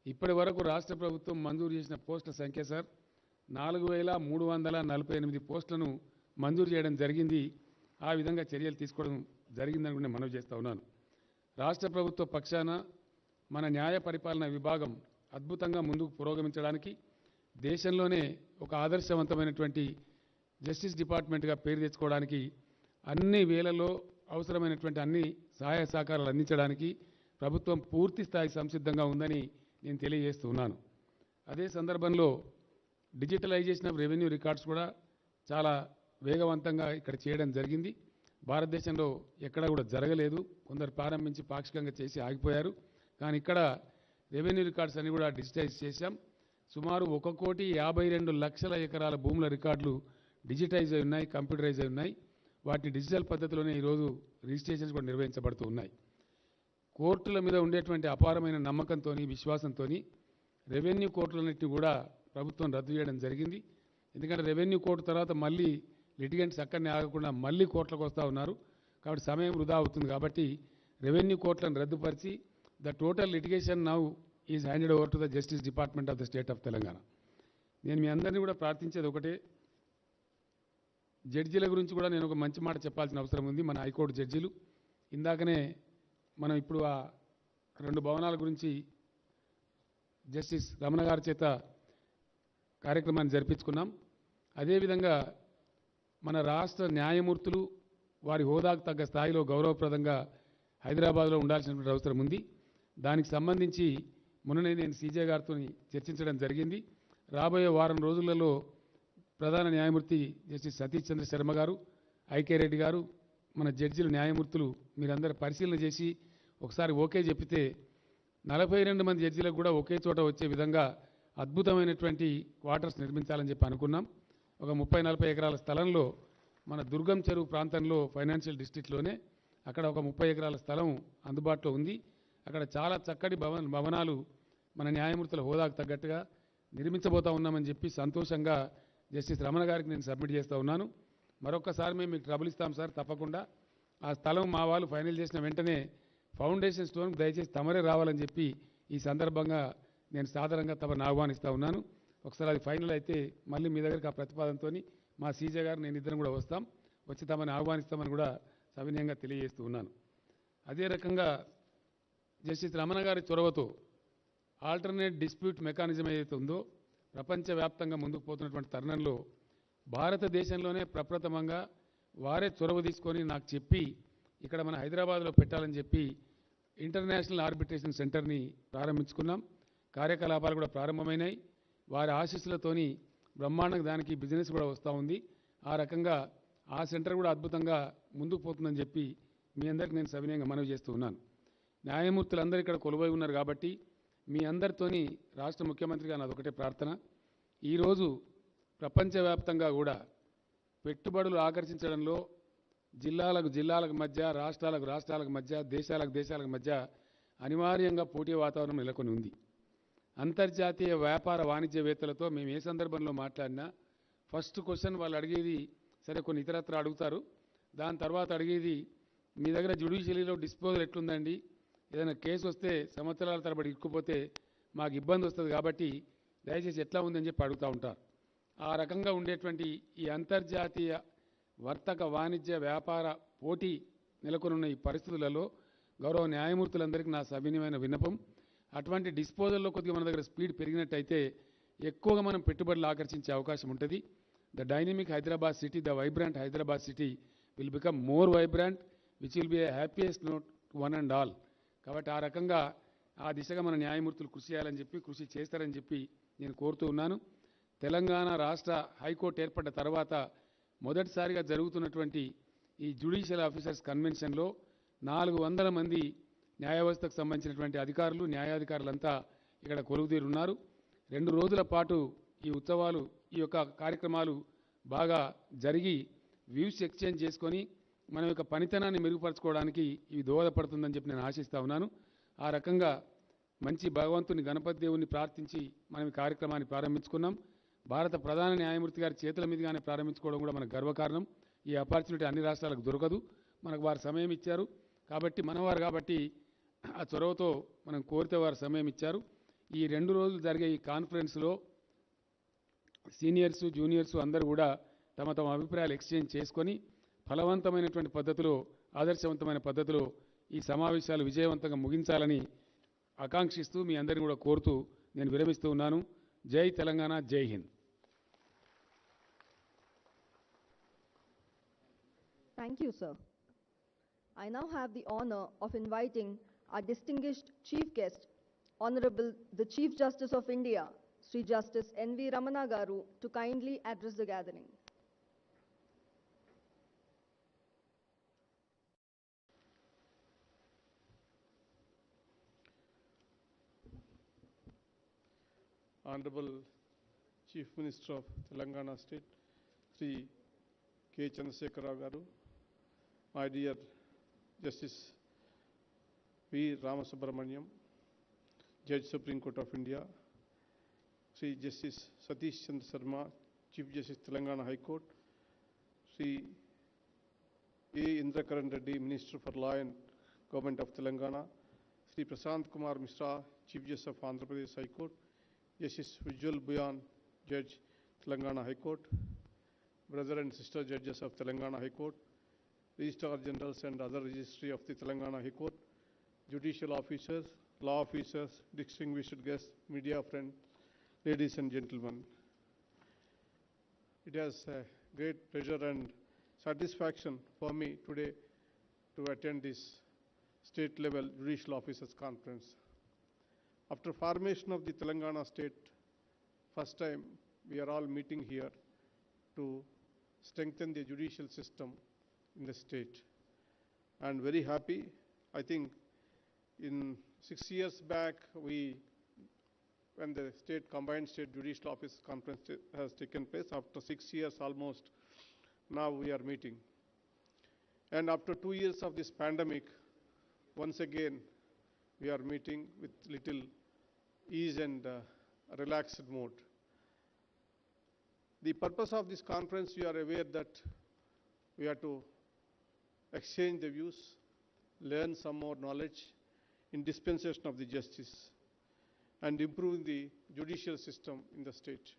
ఇప్పటి వరకు రాష్ట్ర ప్రభుత్వం మంజూరు చేసిన పోస్టుల సంఖ్య సార్ 4348 పోస్టులను మంజూరు చేయడం జరిగింది. ఆ విధంగా చర్యలు తీసుకోవడం జరిగిందని కూడా నేను మనవి చేస్తూ ఉన్నాను. రాష్ట్ర ప్రభుత్వ పక్షాన మన న్యాయ పరిపాలన విభాగం అద్భుతంగా ముందుకు పురోగమించడానికి, దేశంలోనే ఒక ఆదర్శవంతమైనటువంటి జస్టిస్ డిపార్ట్మెంట్గా పేరు తెచ్చుకోవడానికి అన్ని వేళల్లో అవసరమైనటువంటి అన్ని సహాయ సహకారాలు అందించడానికి ప్రభుత్వం పూర్తి స్థాయి సంసిద్ధంగా ఉందని నేను తెలియజేస్తున్నాను. అదే సందర్భంలో డిజిటలైజేషన్ ఆఫ్ రెవెన్యూ రికార్డ్స్ కూడా చాలా వేగవంతంగా ఇక్కడ చేయడం జరిగింది. భారతదేశంలో ఎక్కడ కూడా జరగలేదు. కొందరు ప్రారంభించి పాక్షికంగా చేసి ఆగిపోయారు. కానీ ఇక్కడ రెవెన్యూ రికార్డ్స్ అన్ని కూడా డిజిటైజ్ చేశాం. సుమారు 1,52,00,000 ఎకరాల భూముల రికార్డులు డిజిటైజ్ అయి ఉన్నాయి, కంప్యూటరైజ్ అయి ఉన్నాయి. వాటిని డిజిటల్ పద్ధతిలోనే ఈరోజు రిజిస్ట్రేషన్స్ కూడా నిర్వహించబడుతూ ఉన్నాయి. కోర్టుల మీద ఉండేటువంటి అపారమైన నమ్మకంతో విశ్వాసంతో రెవెన్యూ కోర్టులన్నింటినీ కూడా ప్రభుత్వం రద్దు చేయడం జరిగింది. ఎందుకంటే రెవెన్యూ కోర్టు తర్వాత మళ్ళీ లిటిగెంట్స్ అక్కడనే ఆగకుండా మళ్ళీ కోర్టులకు వస్తూ ఉన్నారు. కాబట్టి సమయం వృధా అవుతుంది. కాబట్టి రెవెన్యూ కోర్టులను రద్దుపరిచి the total litigation now is handed over to the justice department of the state of Telangana. నేను మీ అందరినీ కూడా ప్రార్థించేది ఒకటే, జడ్జీల గురించి కూడా నేను ఒక మంచి మాట చెప్పాల్సిన అవసరం ఉంది. మన హైకోర్టు జడ్జీలు ఇందాకనే మనం ఇప్పుడు ఆ 2 భవనాల గురించి జస్టిస్ రమణ గారి చేత కార్యక్రమాన్ని జరిపించుకున్నాం. అదేవిధంగా మన రాష్ట్ర న్యాయమూర్తులు వారి హోదాకు తగ్గ స్థాయిలో గౌరవప్రదంగా హైదరాబాద్లో ఉండాల్సినటువంటి అవసరం ఉంది. దానికి సంబంధించి మొన్ననే నేను సీజే గారితో చర్చించడం జరిగింది. రాబోయే వారం రోజులలో ప్రధాన న్యాయమూర్తి జస్టిస్ సతీష్ చంద్ర శర్మ గారు, ఐకే రెడ్డి గారు, మన జడ్జీలు న్యాయమూర్తులు మీరందరూ పరిశీలన చేసి ఒకసారి ఓకే చెప్పితే 42 మంది జడ్జీలకు కూడా ఒకే చోట వచ్చే విధంగా అద్భుతమైనటువంటి క్వార్టర్స్ నిర్మించాలని చెప్పి అనుకున్నాం. ఒక 30-40 ఎకరాల స్థలంలో మన దుర్గం చెరువు ప్రాంతంలో ఫైనాన్షియల్ డిస్ట్రిక్ట్లోనే అక్కడ ఒక 30 ఎకరాల స్థలం అందుబాటులో ఉంది. అక్కడ చాలా చక్కటి భవనాలు మన న్యాయమూర్తుల హోదాకు తగ్గట్టుగా నిర్మించబోతా ఉన్నామని చెప్పి సంతోషంగా జస్టిస్ రమణ గారికి నేను సబ్మిట్ చేస్తూ ఉన్నాను. మరొక్కసారి మేము మీకు ట్రబుల్ ఇస్తాం సార్, తప్పకుండా ఆ స్థలం మా వాళ్ళు ఫైనల్ చేసిన వెంటనే ఫౌండేషన్ స్టోన్ దయచేసి తమరే రావాలని చెప్పి ఈ సందర్భంగా నేను సాధారణంగా తమను ఆహ్వానిస్తూ ఉన్నాను. ఒకసారి అది ఫైనల్ అయితే మళ్ళీ మీ దగ్గరికి ఆ ప్రతిపాదనతో మా సీజే గారు నేను ఇద్దరం కూడా వస్తాం, వచ్చి తమని ఆహ్వానిస్తామని కూడా సవినయంగా తెలియజేస్తూ ఉన్నాను. అదే రకంగా జస్టిస్ రమణ గారి చొరవతో ఆల్టర్నేట్ డిస్ప్యూట్ మెకానిజం ఏదైతే ఉందో ప్రపంచవ్యాప్తంగా ముందుకు పోతున్నటువంటి తరుణంలో భారతదేశంలోనే ప్రప్రథమంగా వారే చొరవ తీసుకొని నాకు చెప్పి ఇక్కడ మన హైదరాబాద్లో పెట్టాలని చెప్పి ఇంటర్నేషనల్ ఆర్బిట్రేషన్ సెంటర్ని ప్రారంభించుకున్నాం. కార్యకలాపాలు కూడా ప్రారంభమైనాయి. వారి ఆశీస్సులతోని బ్రహ్మాండంగా దానికి బిజినెస్ కూడా వస్తూ ఉంది. ఆ రకంగా ఆ సెంటర్ కూడా అద్భుతంగా ముందుకు పోతుందని చెప్పి మీ అందరికీ నేను సవినయంగా మనవి చేస్తూ ఉన్నాను. న్యాయమూర్తులందరూ ఇక్కడ కొలువై ఉన్నారు కాబట్టి మీ అందరితోని రాష్ట్ర ముఖ్యమంత్రిగా నాది ఒకటే ప్రార్థన, ఈరోజు ప్రపంచవ్యాప్తంగా కూడా పెట్టుబడులు ఆకర్షించడంలో జిల్లాలకు మధ్య, రాష్ట్రాలకు మధ్య, దేశాలకు మధ్య అనివార్యంగా పోటీ వాతావరణం నెలకొని ఉంది. అంతర్జాతీయ వ్యాపార వాణిజ్యవేత్తలతో మేము ఏ సందర్భంలో మాట్లాడినా ఫస్ట్ క్వశ్చన్ వాళ్ళు అడిగేది, సరే కొన్ని ఇతరత్ర అడుగుతారు, దాని తర్వాత అడిగేది మీ దగ్గర జ్యుడిషియరీలో డిస్పోజల్ ఎట్లుందండి, ఏదైనా కేసు వస్తే సంవత్సరాల తరబడి ఇరుక్కుపోతే మాకు ఇబ్బంది వస్తుంది కాబట్టి దయచేసి ఎట్లా ఉందని చెప్పి అడుగుతూ ఉంటారు. ఆ రకంగా ఉండేటువంటి ఈ అంతర్జాతీయ వర్తక వాణిజ్య వ్యాపార పోటీ నెలకొనున్న ఈ పరిస్థితులలో గౌరవ న్యాయమూర్తులందరికీ నా సవినయమైన విన్నపం, అటువంటి డిస్పోజల్లో కొద్దిగా మన దగ్గర స్పీడ్ పెరిగినట్టయితే ఎక్కువగా మనం పెట్టుబడులు ఆకర్షించే అవకాశం ఉంటుంది. The dynamic Hyderabad city, the vibrant Hyderabad city will become more vibrant, which will be A happiest note one and all. కాబట్టి ఆ రకంగా ఆ దిశగా మన న్యాయమూర్తులు కృషి చేయాలని చెప్పి, కృషి చేస్తారని చెప్పి నేను కోరుతూ ఉన్నాను. తెలంగాణ రాష్ట్ర హైకోర్టు ఏర్పడ్డ తర్వాత మొదటిసారిగా జరుగుతున్నటువంటి ఈ జ్యుడిషియల్ ఆఫీసర్స్ కన్వెన్షన్లో 400 మంది న్యాయ వ్యవస్థకు సంబంధించినటువంటి అధికారులు, న్యాయాధికారులంతా ఇక్కడ కొలువుదీరున్నారు. 2 రోజుల పాటు ఈ ఉత్సవాలు, ఈ యొక్క కార్యక్రమాలు బాగా జరిగి వ్యూస్ ఎక్స్చేంజ్ చేసుకొని మన యొక్క పనితనాన్ని మెరుగుపరచుకోవడానికి ఇవి దోహదపడుతుందని చెప్పి నేను ఆశిస్తూ ఉన్నాను. ఆ రకంగా మంచి భగవంతుని గణపతి దేవుని ప్రార్థించి మనం ఈ కార్యక్రమాన్ని ప్రారంభించుకున్నాం. భారత ప్రధాన న్యాయమూర్తి గారి చేతుల మీదుగానే ప్రారంభించుకోవడం కూడా మనకు గర్వకారణం. ఈ ఆపర్చునిటీ అన్ని రాష్ట్రాలకు దొరకదు, మనకు వారు సమయం ఇచ్చారు కాబట్టి, మనవారు కాబట్టి ఆ చొరవతో మనం కోరితే వారు సమయం ఇచ్చారు. ఈ 2 రోజులు జరిగే ఈ కాన్ఫరెన్స్లో సీనియర్సు, జూనియర్సు అందరూ కూడా తమ తమ అభిప్రాయాలు ఎక్స్చేంజ్ చేసుకొని ఫలవంతమైనటువంటి పద్ధతిలో, ఆదర్శవంతమైన పద్ధతిలో ఈ సమావేశాలు విజయవంతంగా ముగించాలని ఆకాంక్షిస్తూ మీ అందరిని కూడా కోరుతూ నేను విరమిస్తూ ఉన్నాను. జై తెలంగాణ, జై Hind. Thank you, sir. I now have the honor of inviting our distinguished chief guest, Honorable the Chief Justice of India, Sri Justice N.V. Ramana Garu, to kindly address the gathering. Honorable Chief Minister of Telangana State, Sri K. Chandrasekhar Rao Garu, my dear Justice V. Ramasubramaniam, Judge Supreme Court of India, Sri Justice Satish Chandra Sharma, Chief Justice Telangana High Court, Sri A. Indrakaran Reddy, Minister for Law and Government of Telangana, Sri Prasant Kumar Mishra, Chief Justice of Andhra Pradesh High Court, Justice Vijul Buyan, Judge, Telangana High Court, brother and sister judges of Telangana High Court, Registrar Generals and other registry of the Telangana High Court, judicial officers, law officers, distinguished guests, media friends, ladies and gentlemen. It is a great pleasure and satisfaction for me today to attend this state level judicial officers conference. After formation of the Telangana state, first time we are all meeting here to strengthen the judicial system in the state. And very happy. I think in 6 years back, when the combined state judicial office conference has taken place, after 6 years almost, now we are meeting. And after 2 years of this pandemic, once again, we are meeting with little ease and relaxed mode. The purpose of this conference, we are aware that we have to exchange the views, learn some more knowledge in dispensation of the justice, and improving the judicial system in the state.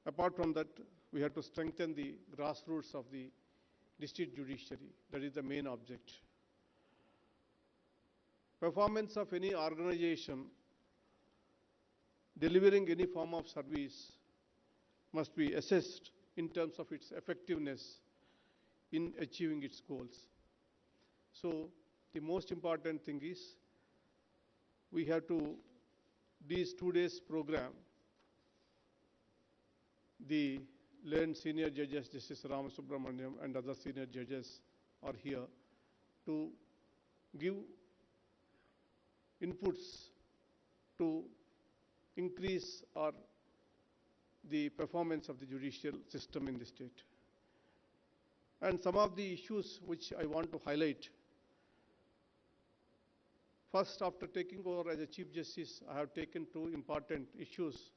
Apart from that, we have to strengthen the grassroots of the district judiciary. That is the main object. Performance of any organization delivering any form of service must be assessed in terms of its effectiveness in achieving its goals. So the most important thing is we have to, these 2 days program, the learned senior judges, Justice Ramasubramaniam and other senior judges are here to give inputs to increase the performance of the judicial system in the state. And some of the issues which I want to highlight. First, after taking over as a Chief Justice, I have taken 2 important issues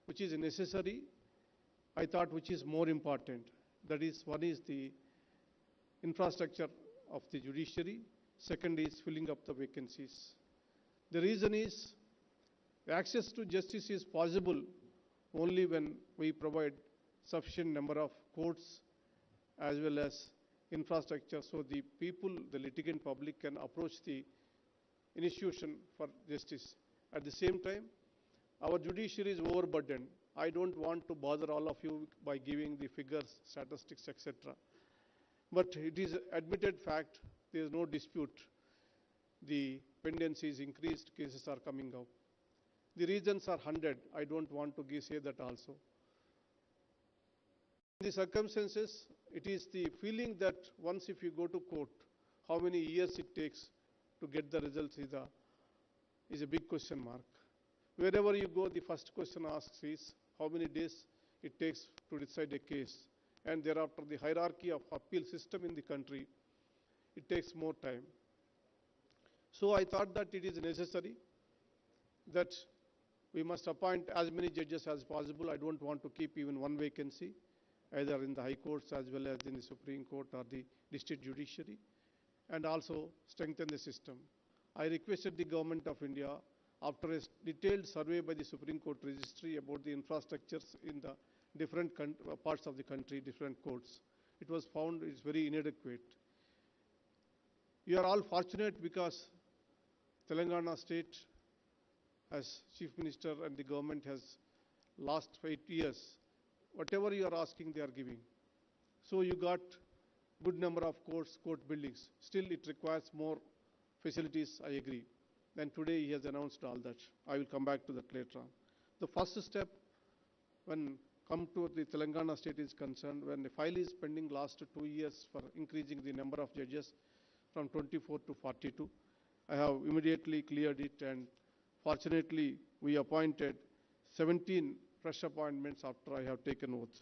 which is necessary, I thought which is more important. That is, one is the infrastructure of the judiciary, second is filling up the vacancies. The reason is access to justice is possible only when we provide sufficient number of courts as well as infrastructure so the people, the litigant public can approach the institution for justice. At the same time, our judiciary is overburdened. I don't want to bother all of you by giving the figures, statistics, etc. But it is admitted fact, there is no dispute. The pendency is increased, cases are coming out. The reasons are 100. I don't want to say that also. In the circumstances, it is the feeling that once if you go to court, how many years it takes to get the results is a big question mark. Wherever you go, the first question asked is how many days it takes to decide a case. And thereafter, the hierarchy of appeal system in the country, it takes more time. So I thought that it is necessary that we must appoint as many judges as possible. I don't want to keep even one vacancy, either in the high courts as well as in the Supreme Court or the district judiciary, and also strengthen the system. I requested the Government of India, after a detailed survey by the Supreme Court Registry about the infrastructures in the different parts of the country, different courts, it was found it is very inadequate. You are all fortunate because Telangana state, as Chief Minister and the government has last 8 years, whatever you are asking, they are giving. So you got good number of courts, court buildings. Still, it requires more facilities, I agree. Then today he has announced all that. I will come back to that later on. The first step when come to the Telangana state is concerned, when the file is pending last 2 years for increasing the number of judges from 24 to 42, I have immediately cleared it, and fortunately we appointed 17 fresh appointments after I have taken oath.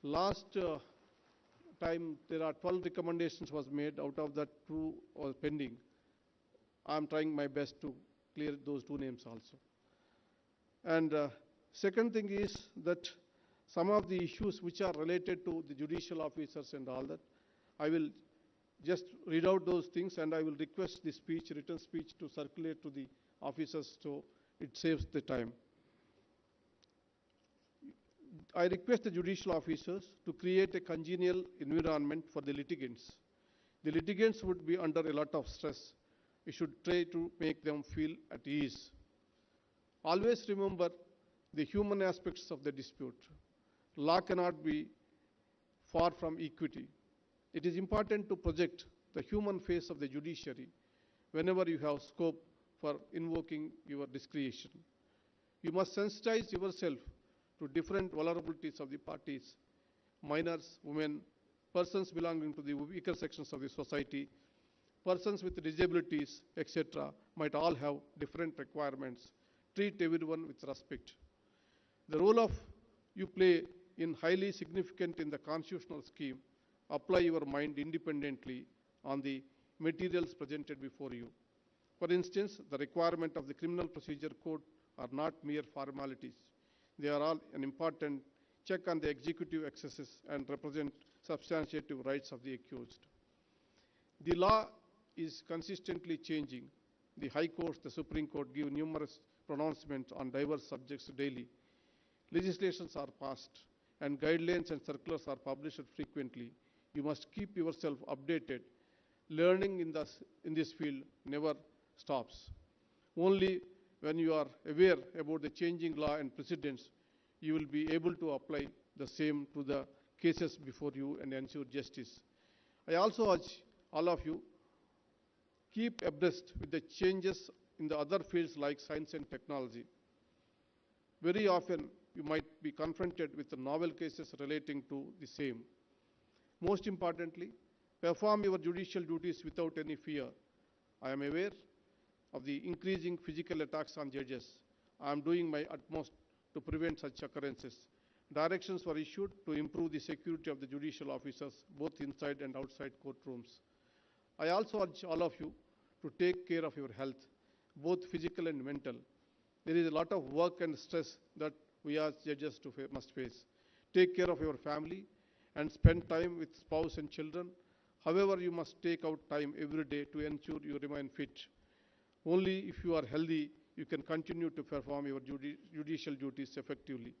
Last time there are 12 recommendations was made, out of that 2 was pending. I am trying my best to clear those 2 names also. And second thing is that some of the issues which are related to the judicial officers and all that, I will just read out those things, and I will request the speech, written speech, to circulate to the officers so it saves the time. I request the judicial officers to create a congenial environment for the litigants. The litigants would be under a lot of stress. We should try to make them feel at ease. Always remember the human aspects of the dispute. Law cannot be far from equity. It is important to project the human face of the judiciary whenever you have scope for invoking your discretion. You must sensitize yourself to different vulnerabilities of the parties: minors, women, persons belonging to the weaker sections of the society, persons with disabilities, etc. might all have different requirements. Treat everyone with respect. The role of you play in highly significant in the constitutional scheme. Apply your mind independently on the materials presented before you. For instance, the requirement of the Criminal Procedure Code are not mere formalities. They are all an important check on the executive excesses and represent substantive rights of the accused. The law is consistently changing. The High Courts, the Supreme Court give numerous pronouncements on diverse subjects daily. Legislations are passed, and guidelines and circulars are published frequently. You must keep yourself updated. Learning in this field never stops. Only when you are aware about the changing law and precedents, you will be able to apply the same to the cases before you and ensure justice. I also urge all of you, keep abreast with the changes in the other fields like science and technology. Very often, you might be confronted with the novel cases relating to the same. Most importantly, perform your judicial duties without any fear. I am aware of the increasing physical attacks on judges. I am doing my utmost to prevent such occurrences. Directions were issued to improve the security of the judicial officers, both inside and outside courtrooms. I also urge all of you to take care of your health, both physical and mental. There is a lot of work and stress that we as judges must face. Take care of your family and spend time with spouse and children. However, you must take out time every day to ensure you remain fit. Only if you are healthy, you can continue to perform your judicial duties effectively.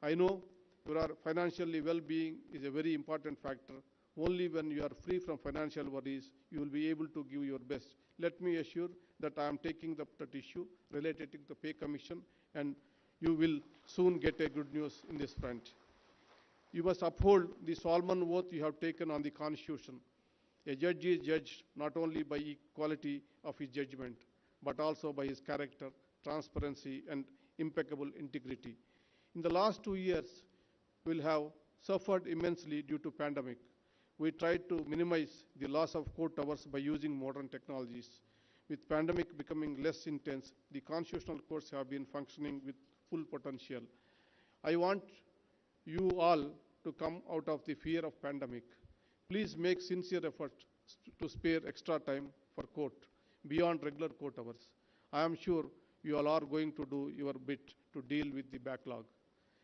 I know your financially well-being is a very important factor. Only when you are free from financial worries, you will be able to give your best. Let me assure that I am taking that issue related to the pay commission, and you will soon get a good news in this front. You must uphold the solemn oath you have taken on the Constitution. A judge is judged not only by equality of his judgment, but also by his character, transparency, and impeccable integrity. In the last 2 years, we will have suffered immensely due to pandemic. We tried to minimize the loss of court hours by using modern technologies. With pandemic becoming less intense, the constitutional courts have been functioning with full potential. I want you all to come out of the fear of pandemic. Please make sincere effort to spare extra time for court beyond regular court hours. I am sure you all are going to do your bit to deal with the backlog.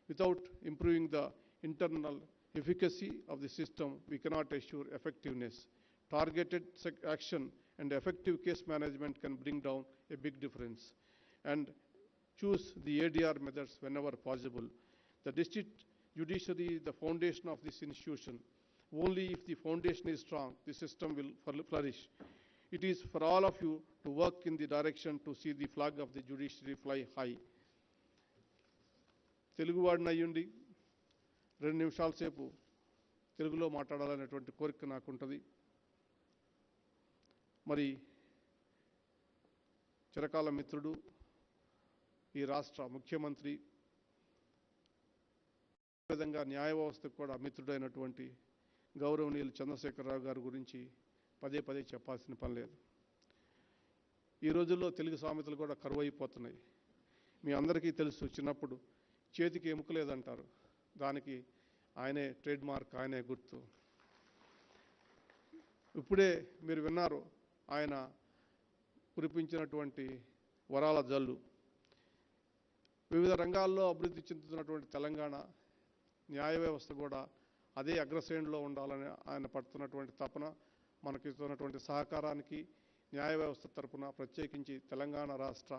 Without improving the internal efficacy of the system, we cannot assure effectiveness. Targeted action and effective case management can bring down a big difference. And choose the ADR methods whenever possible. The district judiciary is the foundation of this institution. Only if the foundation is strong, the system will flourish. It is for all of you to work in the direction to see the flag of the judiciary fly high. Telugu వాడిని అయ్యుండి 2 నిమిషాల సేపు తెలుగులో మాట్లాడాలనేటువంటి కోరిక నాకు ఉంటుంది. మరి చిరకాల మిత్రుడు, ఈ రాష్ట్ర ముఖ్యమంత్రి, విధంగా న్యాయ వ్యవస్థకు కూడా మిత్రుడైనటువంటి గౌరవనీయులు చంద్రశేఖరరావు గారి గురించి పదే పదే చెప్పాల్సిన పని లేదు. ఈ రోజుల్లో తెలుగు సామెతలు కూడా కరువైపోతున్నాయి. మీ అందరికీ తెలుసు, చిన్నప్పుడు చేతికి ఎముక లేదంటారు, దానికి ఆయనే ట్రేడ్ మార్క్, ఆయనే గుర్తు. ఇప్పుడే మీరు విన్నారు ఆయన కురిపించినటువంటి వరాల జల్లు. వివిధ రంగాల్లో అభివృద్ధి చెందుతున్నటువంటి తెలంగాణ న్యాయ వ్యవస్థ కూడా అదే అగ్రశ్రేణిలో ఉండాలని ఆయన పడుతున్నటువంటి తపన, మనకి ఇస్తున్నటువంటి సహకారానికి న్యాయ వ్యవస్థ తరపున, ప్రత్యేకించి తెలంగాణ రాష్ట్ర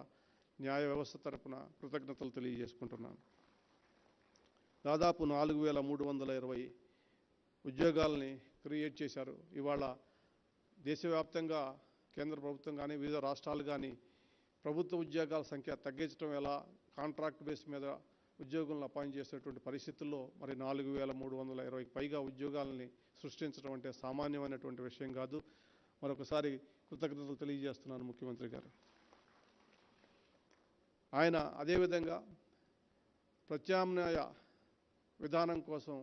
న్యాయ వ్యవస్థ తరపున కృతజ్ఞతలు తెలియజేసుకుంటున్నాను. దాదాపు 4320 ఉద్యోగాలని క్రియేట్ చేశారు. ఇవాళ దేశవ్యాప్తంగా కేంద్ర ప్రభుత్వం కానీ వివిధ రాష్ట్రాలు కానీ ప్రభుత్వ ఉద్యోగాల సంఖ్య తగ్గించడం ఎలా, కాంట్రాక్ట్ బేస్ మీద ఉద్యోగులను అపాయింట్ చేసేటువంటి పరిస్థితుల్లో మరి 4320కి పైగా ఉద్యోగాలని సృష్టించడం అంటే సామాన్యమైనటువంటి విషయం కాదు. మరొకసారి కృతజ్ఞతలు తెలియజేస్తున్నాను ముఖ్యమంత్రి గారు. ఆయన అదేవిధంగా ప్రత్యామ్నాయ విధానం కోసం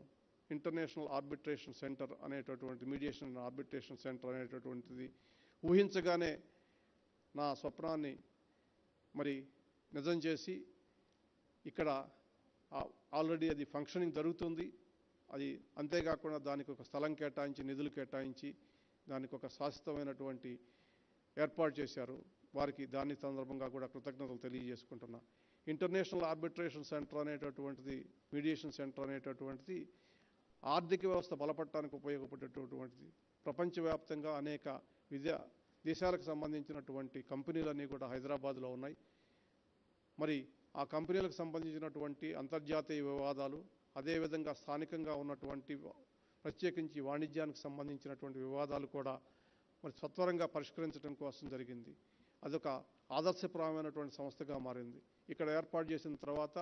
ఇంటర్నేషనల్ ఆర్బిట్రేషన్ సెంటర్ అనేటటువంటి, మీడియేషన్ అండ్ ఆర్బిట్రేషన్ సెంటర్ అనేటటువంటిది ఊహించగానే నా స్వప్నాన్ని మరి నిజం చేసి ఇక్కడ ఆల్రెడీ అది ఫంక్షనింగ్ జరుగుతుంది. అది అంతేకాకుండా దానికి ఒక స్థలం కేటాయించి, నిధులు కేటాయించి దానికి ఒక శాశ్వతమైనటువంటి ఏర్పాటు చేశారు. వారికి దాని సందర్భంగా కూడా కృతజ్ఞతలు తెలియజేసుకుంటున్నా. ఇంటర్నేషనల్ ఆర్బిట్రేషన్ సెంటర్ అనేటటువంటిది, మీడియేషన్ సెంటర్ అనేటటువంటిది ఆర్థిక వ్యవస్థ బలపడటానికి ఉపయోగపడేటటువంటిది. ప్రపంచవ్యాప్తంగా అనేక దేశాలకు సంబంధించినటువంటి కంపెనీలన్నీ కూడా హైదరాబాద్లో ఉన్నాయి. మరి ఆ కంపెనీలకు సంబంధించినటువంటి అంతర్జాతీయ వివాదాలు, అదేవిధంగా స్థానికంగా ఉన్నటువంటి ప్రత్యేకించి వాణిజ్యానికి సంబంధించినటువంటి వివాదాలు కూడా మరి సత్వరంగా పరిష్కరించడం కోసం జరిగింది. అదొక ఆదర్శప్రాయమైనటువంటి సంస్థగా మారింది. ఇక్కడ ఏర్పాటు చేసిన తర్వాత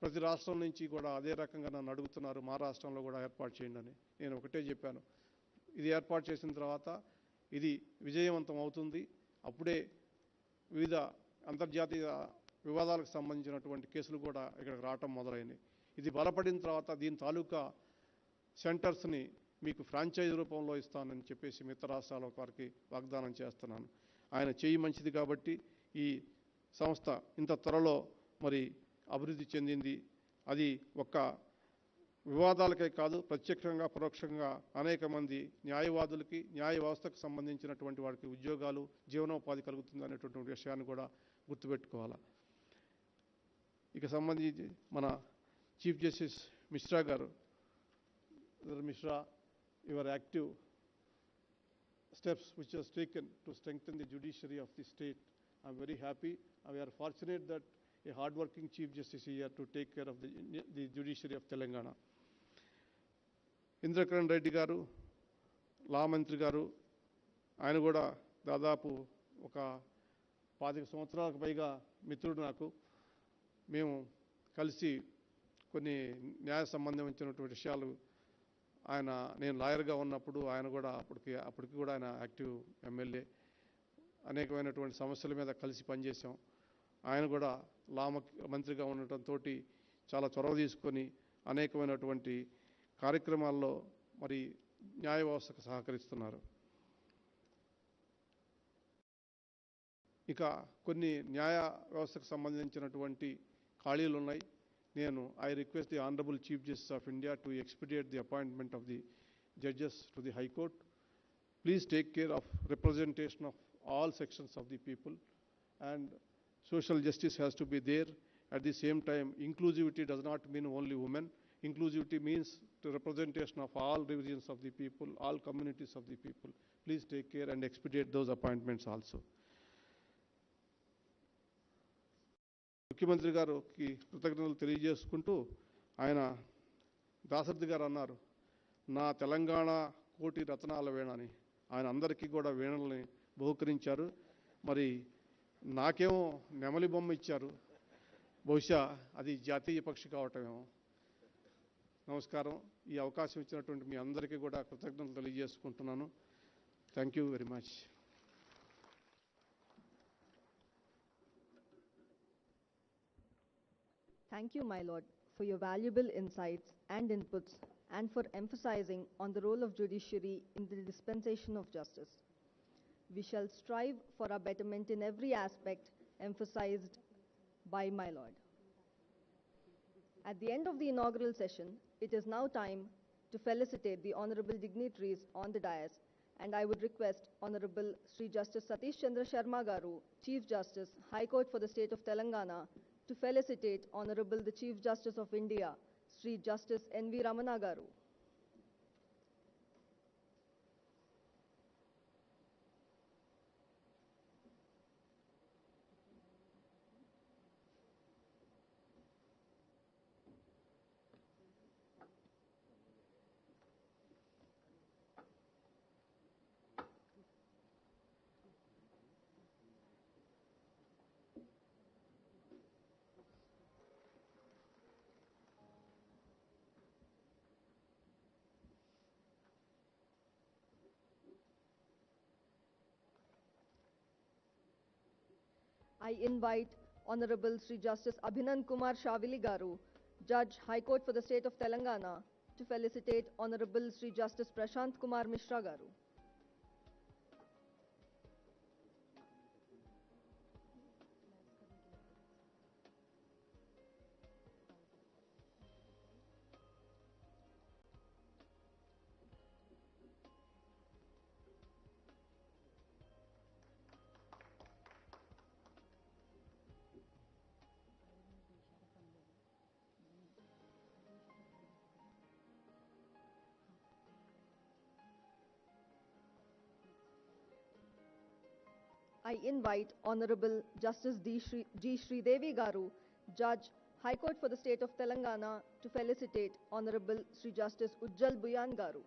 ప్రతి రాష్ట్రం నుంచి కూడా అదే రకంగా నన్ను అడుగుతున్నారు, మా రాష్ట్రంలో కూడా ఏర్పాటు చేయండి అని. నేను ఒకటే చెప్పాను, ఇది ఏర్పాటు చేసిన తర్వాత ఇది విజయవంతం అవుతుంది. అప్పుడే వివిధ అంతర్జాతీయ వివాదాలకు సంబంధించినటువంటి కేసులు కూడా ఇక్కడికి రావటం మొదలైంది. ఇది బలపడిన తర్వాత దీని తాలూకా సెంటర్స్ని మీకు ఫ్రాంచైజ్ రూపంలో ఇస్తానని చెప్పేసి మిగతా రాష్ట్రాల వారికి వాగ్దానం చేస్తున్నాను. ఆయన చేయి మంచిది కాబట్టి ఈ సంస్థ ఇంత త్వరలో మరి అభివృద్ధి చెందింది. అది ఒక్క వివాదాలకే కాదు, ప్రత్యక్షంగా పరోక్షంగా అనేక మంది న్యాయవాదులకి, న్యాయ వ్యవస్థకు సంబంధించినటువంటి వారికి ఉద్యోగాలు, జీవనోపాధి కలుగుతుంది అనేటువంటి విషయాన్ని కూడా గుర్తుపెట్టుకోవాలి. ఇక సంబంధించి మన చీఫ్ జస్టిస్ మిశ్రా గారు, Mishra, your active steps which was taken to strengthen the judiciary of the state. I am very happy. We are fortunate that a hard-working Chief Justice is here to take care of the judiciary of Telangana. Indrakaran Reddy గారు, లా మంత్రి గారు, ఆయన కూడా దాదాపు ఒక 25 సంవత్సరాలకు పైగా మిత్రుడు నాకు. మేము కలిసి కొన్ని న్యాయ సంబంధించినటువంటి విషయాలు, నేను లాయర్గా ఉన్నప్పుడు ఆయన కూడా అప్పటికి కూడా ఆయన యాక్టివ్ ఎమ్మెల్యే, అనేకమైనటువంటి సమస్యల మీద కలిసి పనిచేసాం. ఆయన కూడా లా మంత్రిగా ఉండటంతో చాలా చొరవ తీసుకొని అనేకమైనటువంటి కార్యక్రమాల్లో మరి న్యాయ వ్యవస్థకు సహకరిస్తున్నారు. ఇక కొన్ని న్యాయ వ్యవస్థకు సంబంధించినటువంటి ఖాళీలు ఉన్నాయి. I request the Honorable Chief Justice of India to expedite the appointment of the judges to the High Court. Please take care of representation of all sections of the people, and social justice has to be there. At the same time, inclusivity does not mean only women. Inclusivity means the representation of all regions of the people, all communities of the people. Please take care and expedite those appointments also. ముఖ్యమంత్రి గారికి కృతజ్ఞతలు తెలియజేసుకుంటూ ఆయన దాశరథి గారు అన్నారు, నా తెలంగాణ కోటి రత్నాల వీణని. ఆయన అందరికీ కూడా వీణల్ని బహుకరించారు. మరి నాకేమో నెమలి బొమ్మ ఇచ్చారు. బహుశా అది జాతీయ పక్షి కావటమేమో. నమస్కారం. ఈ అవకాశం ఇచ్చినటువంటి మీ అందరికీ కూడా కృతజ్ఞతలు తెలియజేసుకుంటున్నాను. Thank you very much. Thank you, my lord, for your valuable insights and inputs and for emphasizing on the role of judiciary in the dispensation of justice. We shall strive for our betterment in every aspect emphasized by my lord. At the end of the inaugural session, it is now time to felicitate the honorable dignitaries on the dais, and I would request Honorable Sri Justice Satish Chandra Sharma Garu, Chief Justice, High Court for the State of Telangana, to felicitate Honorable the Chief Justice of India, Sri Justice N.V. Ramana Garu. I invite Honorable Sri Justice Abhinand Kumar Shavili Garu, Judge, High Court for the State of Telangana, to felicitate Honorable Sri Justice Prashant Kumar Mishra Garu. I invite Honorable Justice G. Sridevi Garu, Judge, High Court for the State of Telangana, to felicitate Honorable Sri Justice Ujjal Buyan Garu.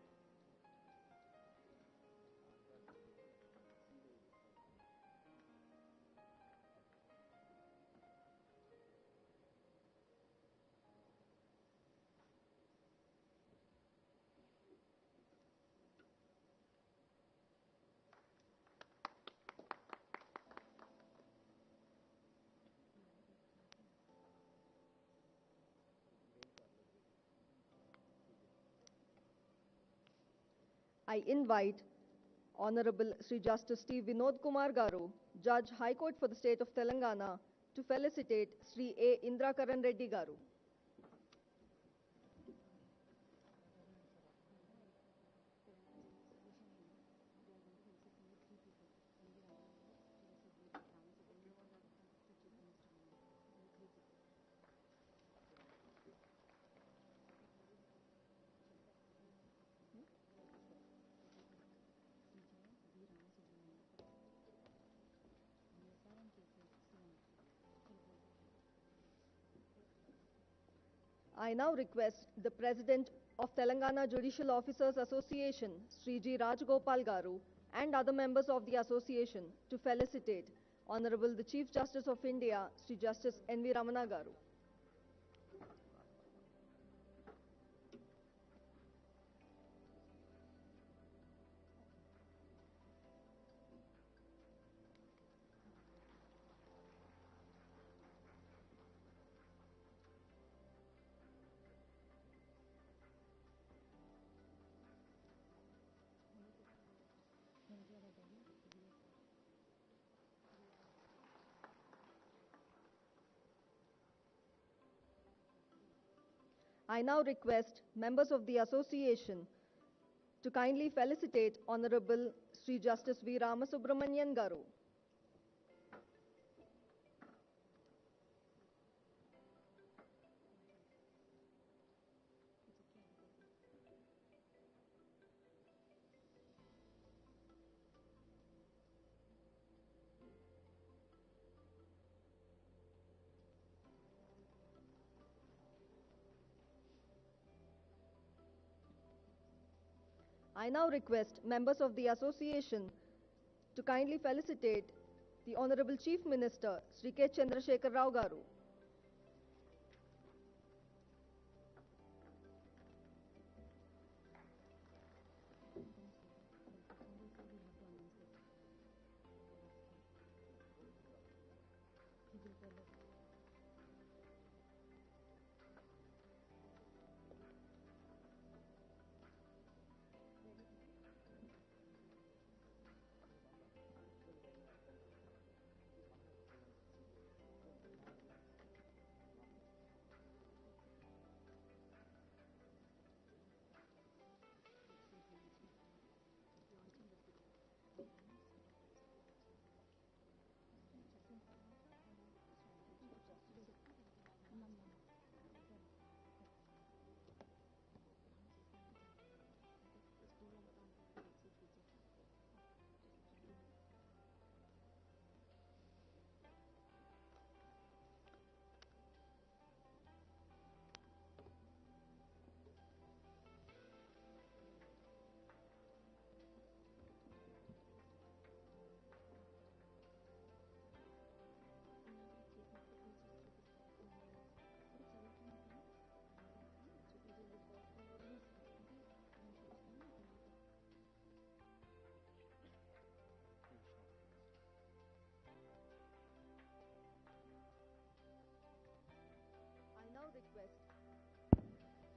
I invite Honorable Sri Justice T. Vinod Kumar Garu, Judge, High Court for the State of Telangana, to felicitate Sri A. Indrakaran Reddy Garu. I now request the President of Telangana Judicial Officers Association, Sri G. Rajgopal Garu, and other members of the association to felicitate Honorable the Chief Justice of India, Sri Justice N.V. Ramana Garu. I now request members of the association to kindly felicitate Honorable Sri Justice V. Ramasubramanian Garu. I now request members of the association to kindly felicitate the Honorable Chief Minister, Sri K. Chandrasekhar Rao Garu.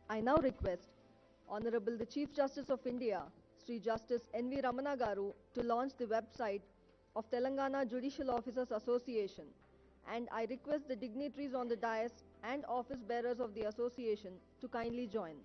I now request Honorable the Chief Justice of India, Sri Justice N.V. Ramana Garu, to launch the website of Telangana Judicial Officers Association, and I request the dignitaries on the dais and office bearers of the association to kindly join.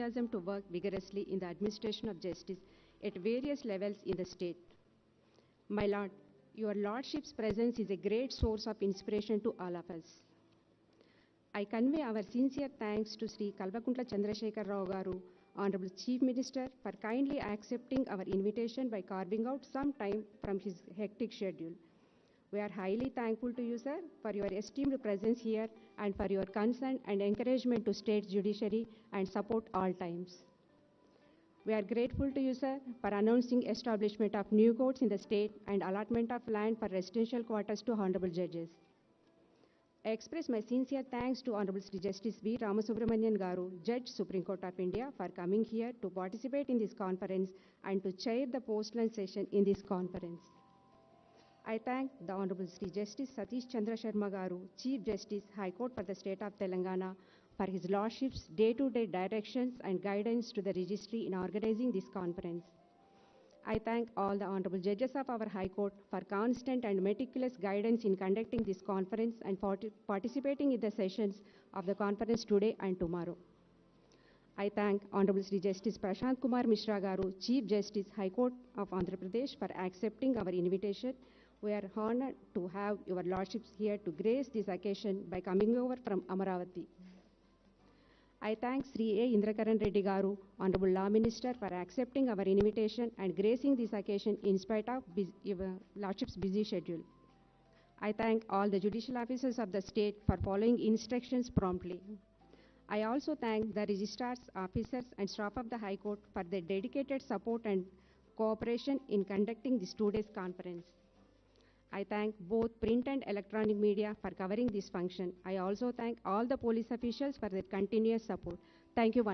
Enthusiasm to work vigorously in the administration of justice at various levels in the state. My Lord, your Lordship's presence is a great source of inspiration to all of us. I convey our sincere thanks to Sri Kalvakuntla Chandrasekhar Rao Garu, Honorable Chief Minister, for kindly accepting our invitation by carving out some time from his hectic schedule. We are highly thankful to you, sir, for your esteemed presence here and for your concern and encouragement to state judiciary and support all times. We are grateful to you, sir, for announcing establishment of new courts in the state and allotment of land for residential quarters to honorable judges. I express my sincere thanks to Honorable Sri Justice V. Ramasubramanian Garu, Judge, Supreme Court of India, for coming here to participate in this conference and to chair the post-lunch session in this conference. I thank the Honorable Sri Justice Satish Chandra Sharma Garu, Chief Justice, High Court for the State of Telangana, for his Lordship's day-to-day directions and guidance to the Registry in organizing this conference. I thank all the Honorable Judges of our High Court for constant and meticulous guidance in conducting this conference and for participating in the sessions of the conference today and tomorrow. I thank Honorable Sri Justice Prashant Kumar Mishra Garu, Chief Justice, High Court of Andhra Pradesh, for accepting our invitation. We are honored to have your Lordships here to grace this occasion by coming over from Amaravati. I thank Sri A. Indrakaran Reddy Garu, Honorable Law Minister, for accepting our invitation and gracing this occasion in spite of your Lordship's busy schedule. I thank all the judicial officers of the state for following instructions promptly. I also thank the registrars, officers, and staff of the High Court for their dedicated support and cooperation in conducting this today's conference. I thank both print and electronic media for covering this function. I also thank all the police officials for their continuous support. Thank you.